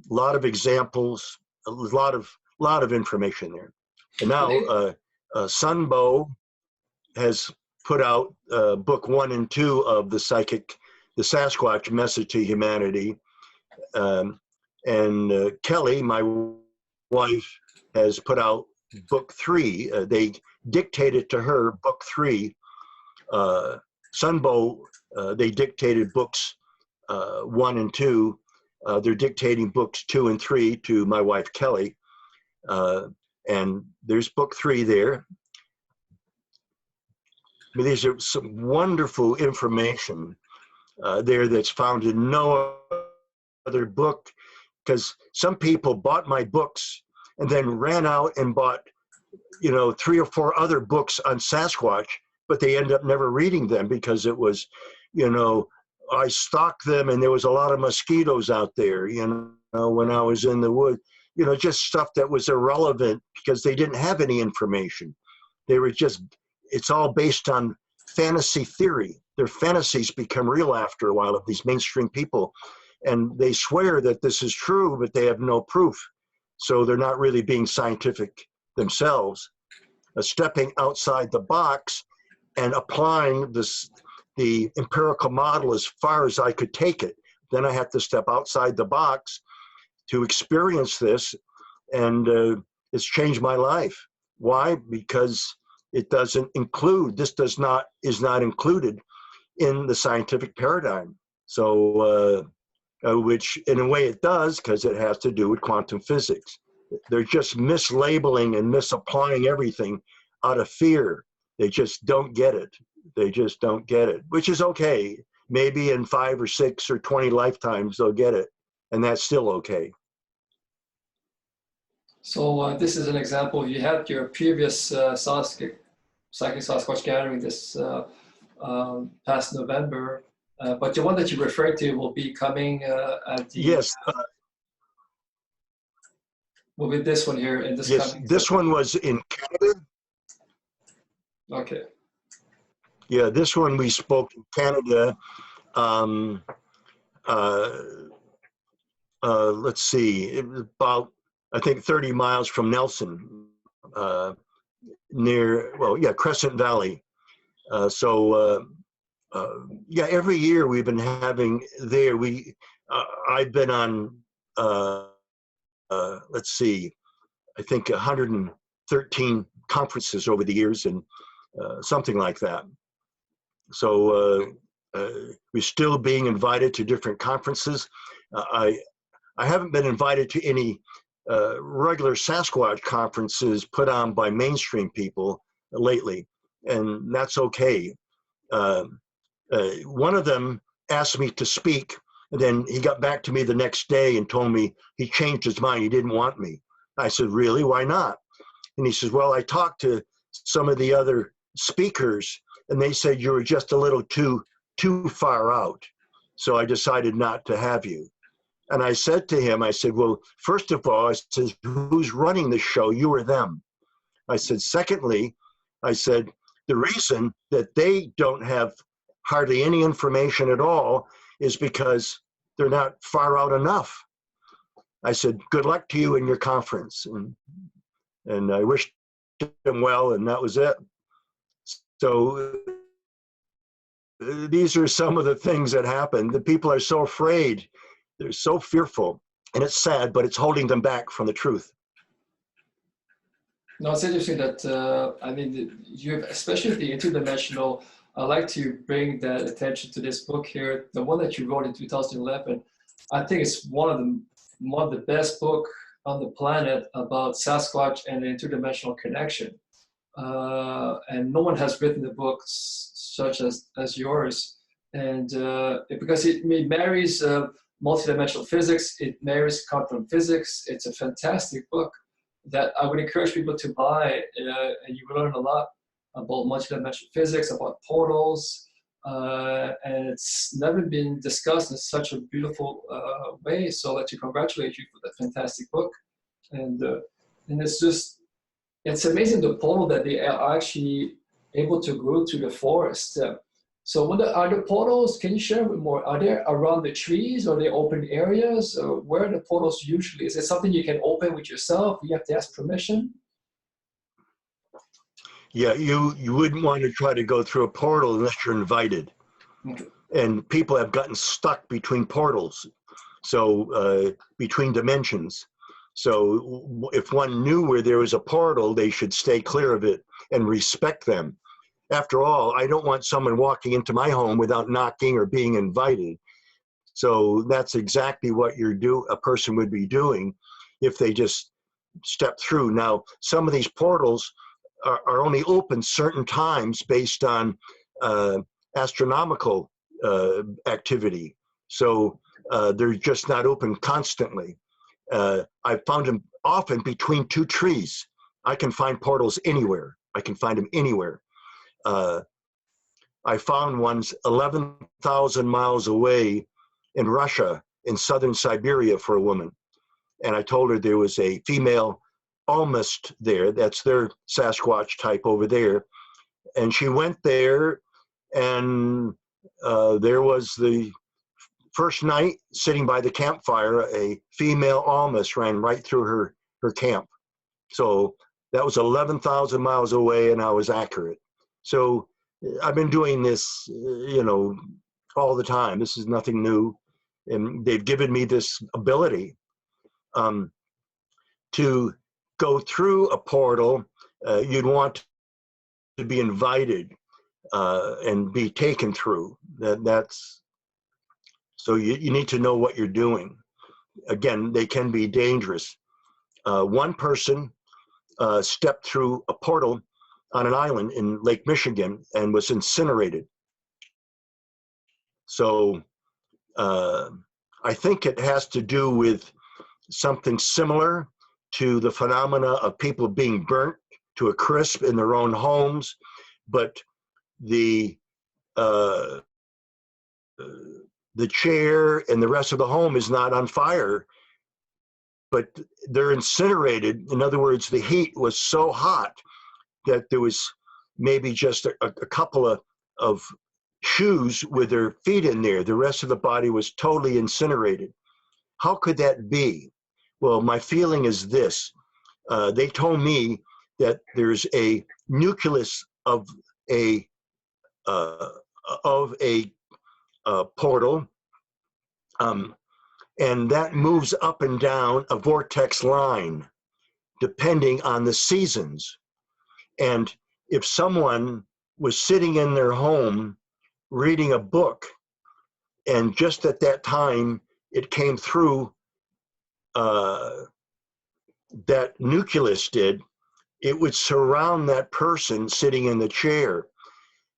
lot of examples, a lot of information there. And now Sunbow has put out book 1 and 2 of the Sasquatch Message to Humanity. And Kelly, my wife, has put out book 3. They dictated to her book 3. Sunbow, they dictated books 1 and 2. They're dictating books 2 and 3 to my wife, Kelly. And there's book 3 there. I mean, these are some wonderful information there that's found in no other book, because some people bought my books and then ran out and bought, 3 or 4 other books on Sasquatch, but they end up never reading them because it was, I stalked them and there was a lot of mosquitoes out there, when I was in the wood, just stuff that was irrelevant because they didn't have any information. They were just, it's all based on fantasy theory. Their fantasies become real after a while of these mainstream people. And they swear that this is true, but they have no proof. So they're not really being scientific themselves. Stepping outside the box and applying the empirical model as far as I could take it. Then I had to step outside the box to experience this, and it's changed my life. Why? Because it doesn't include, this is not included in the scientific paradigm. So, which in a way it does, because it has to do with quantum physics. They're just mislabeling and misapplying everything out of fear. They just don't get it. They just don't get it, which is okay. Maybe in 5 or 6 or 20 lifetimes they'll get it, and that's still okay. So this is an example. You had your previous Psychic Sasquatch gathering this past November, but the one that you referred to will be coming at the... Yes. Will be this one here in this. Yes, this one was in Canada. Okay. Yeah, this one we spoke in Canada. Let's see, it was about, I think, 30 miles from Nelson, near, Crescent Valley. Yeah, every year we've been having there. I've been on, let's see, I think 113 conferences over the years, and something like that. So we're still being invited to different conferences. I haven't been invited to any regular Sasquatch conferences put on by mainstream people lately, and that's okay. One of them asked me to speak, and then he got back to me the next day and told me he changed his mind. He didn't want me. I said, really? Why not? And he says, well, I talked to some of the other speakers, and they said you were just a little too far out. So I decided not to have you. And I said to him, I said, well, first of all, I said, who's running the show, you or them? I said, secondly, I said, the reason that they don't have hardly any information at all is because they're not far out enough. I said, good luck to you in your conference. And I wished him well, and that was it. So these are some of the things that happen. The people are so afraid. They're so fearful. And it's sad, but it's holding them back from the truth. No, it's interesting that, I mean, you have, especially the interdimensional, I like to bring that attention to this book here. The one that you wrote in 2011, I think it's one of the best book on the planet about Sasquatch and the interdimensional connection. And no one has written a book such as yours. And because it marries multidimensional physics, it marries quantum physics. It's a fantastic book that I would encourage people to buy, and you will learn a lot about multidimensional physics, about portals, and it's never been discussed in such a beautiful way. So I'd like to congratulate you for that fantastic book. And it's amazing the portal that they are actually able to go to the forest. So are the portals, can you share a bit more? Are they around the trees, or are they open areas? Or where are the portals usually? Is it something you can open with yourself? You have to ask permission? Yeah, you wouldn't want to try to go through a portal unless you're invited. Okay. And people have gotten stuck between portals, so between dimensions. So if one knew where there was a portal, they should stay clear of it and respect them. After all, I don't want someone walking into my home without knocking or being invited. So that's exactly what a person would be doing if they just step through. Now, some of these portals are only open certain times based on astronomical activity. So they're just not open constantly. I've found them often between two trees. I can find portals anywhere. I can find them anywhere. I found ones 11,000 miles away in Russia, in southern Siberia, for a woman. And I told her there was a female almost there. That's their Sasquatch type over there. And she went there, and there was the first night sitting by the campfire, a female almost ran right through her camp. So that was 11,000 miles away, and I was accurate. So I've been doing this, all the time. This is nothing new. And they've given me this ability to go through a portal. You'd want to be invited and be taken through. So you need to know what you're doing. Again, they can be dangerous. One person stepped through a portal on an island in Lake Michigan and was incinerated. So I think it has to do with something similar to the phenomena of people being burnt to a crisp in their own homes, but the chair and the rest of the home is not on fire, but they're incinerated. In other words, the heat was so hot that there was maybe just a couple of shoes with their feet in there. The rest of the body was totally incinerated. How could that be? Well, my feeling is this. They told me that there's a nucleus of a portal, and that moves up and down a vortex line depending on the seasons. And if someone was sitting in their home reading a book, and just at that time it came through, that nucleus did, it would surround that person sitting in the chair.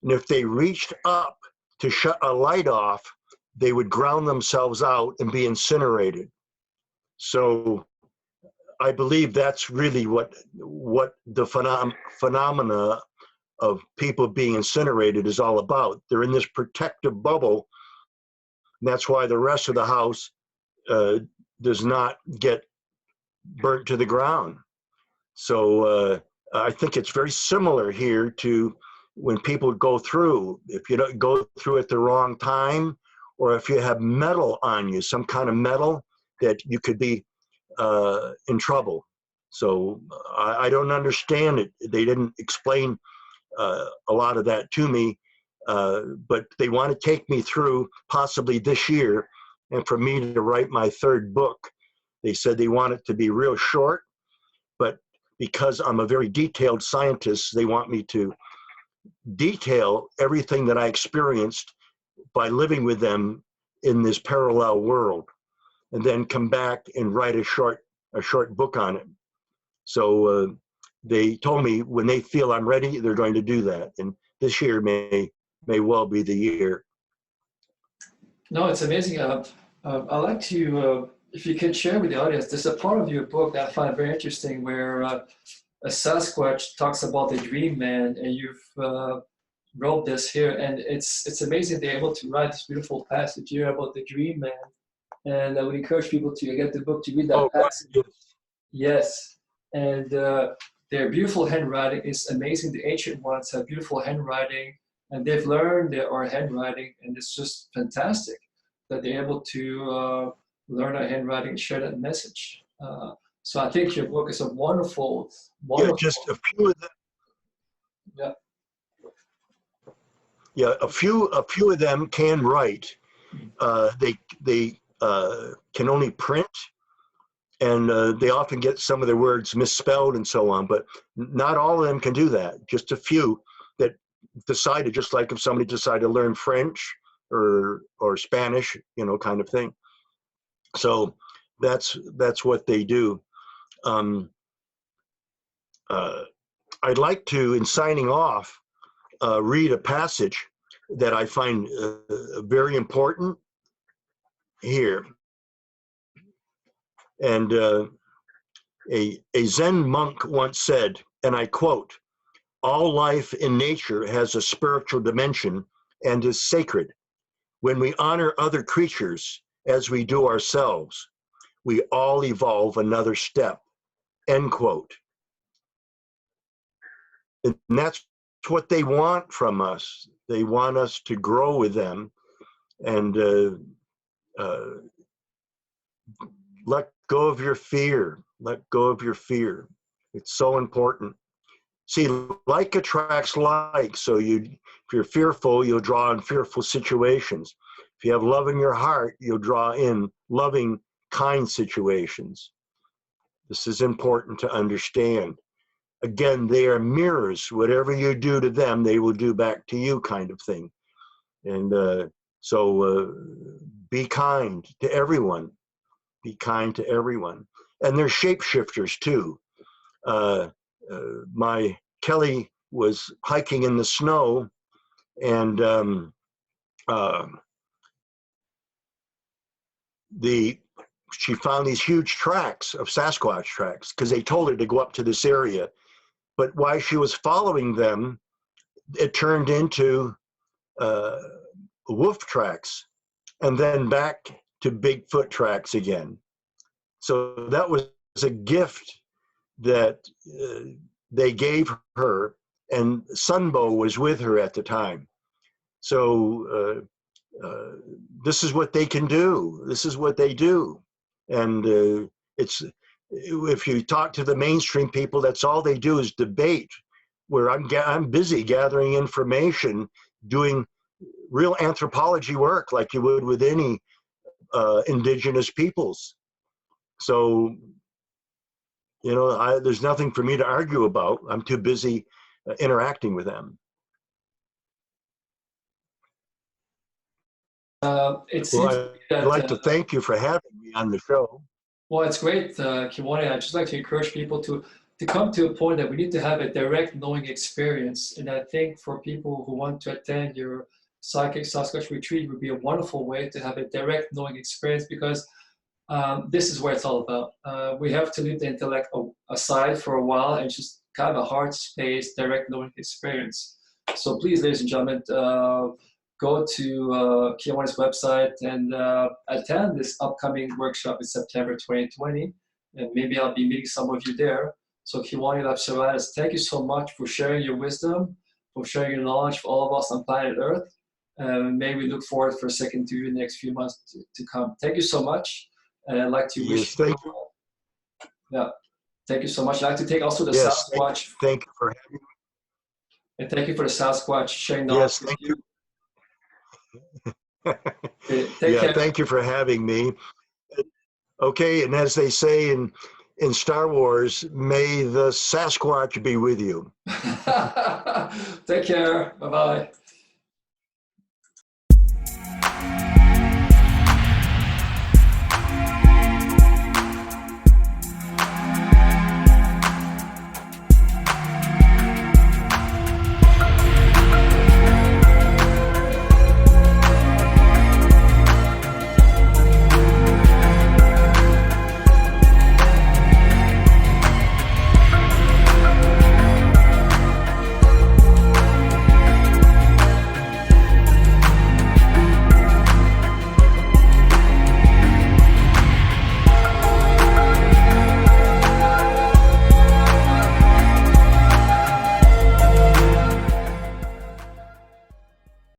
And if they reached up to shut a light off, they would ground themselves out and be incinerated. So I believe that's really what the phenomena of people being incinerated is all about. They're in this protective bubble, and that's why the rest of the house does not get burnt to the ground. So I think it's very similar here to when people go through. If you don't go through at the wrong time, or if you have metal on you, some kind of metal, that you could be in trouble. So I don't understand it. They didn't explain a lot of that to me, but they want to take me through possibly this year, and for me to write my third book. They said they want it to be real short, but because I'm a very detailed scientist, they want me to detail everything that I experienced by living with them in this parallel world, and then come back and write a short book on it. So they told me when they feel I'm ready, they're going to do that, and this year may well be the year. No, it's amazing. I'd like to, if you can share with the audience, there's a part of your book that I find very interesting where a Sasquatch talks about the dream man, and you've wrote this here, and it's amazing they're able to write this beautiful passage here about the dream man. And I would encourage people to get the book to read that passage. Yes, and their beautiful handwriting is amazing. The ancient ones have beautiful handwriting, and they've learned their handwriting, and it's just fantastic that they're able to learn our handwriting and share that message. So I think your book is a wonderful. Yeah, just a few of them. Yeah. Yeah, a few of them can write. They can only print, and they often get some of their words misspelled and so on. But not all of them can do that. Just a few that decided, just like if somebody decided to learn French or Spanish, you know, kind of thing. So that's what they do. I'd like to, in signing off, read a passage that I find very important here. And a Zen monk once said, and I quote, "All life in nature has a spiritual dimension and is sacred. When we honor other creatures as we do ourselves, we all evolve another step," end quote. And that's what they want from us. They want us to grow with them and let go of your fear. Let go of your fear. It's so important. See, like attracts like. So if you're fearful, you'll draw in fearful situations. If you have love in your heart, you'll draw in loving, kind situations. This is important to understand. Again, they are mirrors. Whatever you do to them, they will do back to you, kind of thing. And so be kind to everyone. Be kind to everyone. And they're shapeshifters too. My Kelly was hiking in the snow, and she found these huge tracks of Sasquatch tracks because they told her to go up to this area. But while she was following them, it turned into wolf tracks, and then back to Bigfoot tracks again. So that was a gift that they gave her, and Sunbow was with her at the time. So this is what they can do. This is what they do. And it's, if you talk to the mainstream people, that's all they do is debate, where I'm busy gathering information, doing real anthropology work like you would with any indigenous peoples. So, you know, there's nothing for me to argue about. I'm too busy interacting with them. It seems Well, I'd like to thank you for having me on the show. Well, it's great, Kewaunee. I'd just like to encourage people to come to a point that we need to have a direct knowing experience. And I think for people who want to attend your Psychic Sasquatch retreat, it would be a wonderful way to have a direct knowing experience, because this is what it's all about. We have to leave the intellect aside for a while and just kind of a heart space, direct knowing experience. So please, ladies and gentlemen, go to Kewaunee's website and attend this upcoming workshop in September 2020. And maybe I'll be meeting some of you there. So Kewaunee Lapseritis, thank you so much for sharing your wisdom, for sharing your knowledge for all of us on planet Earth. May we look forward for a second to you in the next few months to come. Thank you so much. And I'd like to wish you. Yeah, thank you so much. I'd like to take also the Sasquatch. Thank you for having me. And thank you for the Sasquatch sharing knowledge with you. Okay, care. Thank you for having me. Okay, and as they say in Star Wars, may the Sasquatch be with you. Take care. Bye-bye.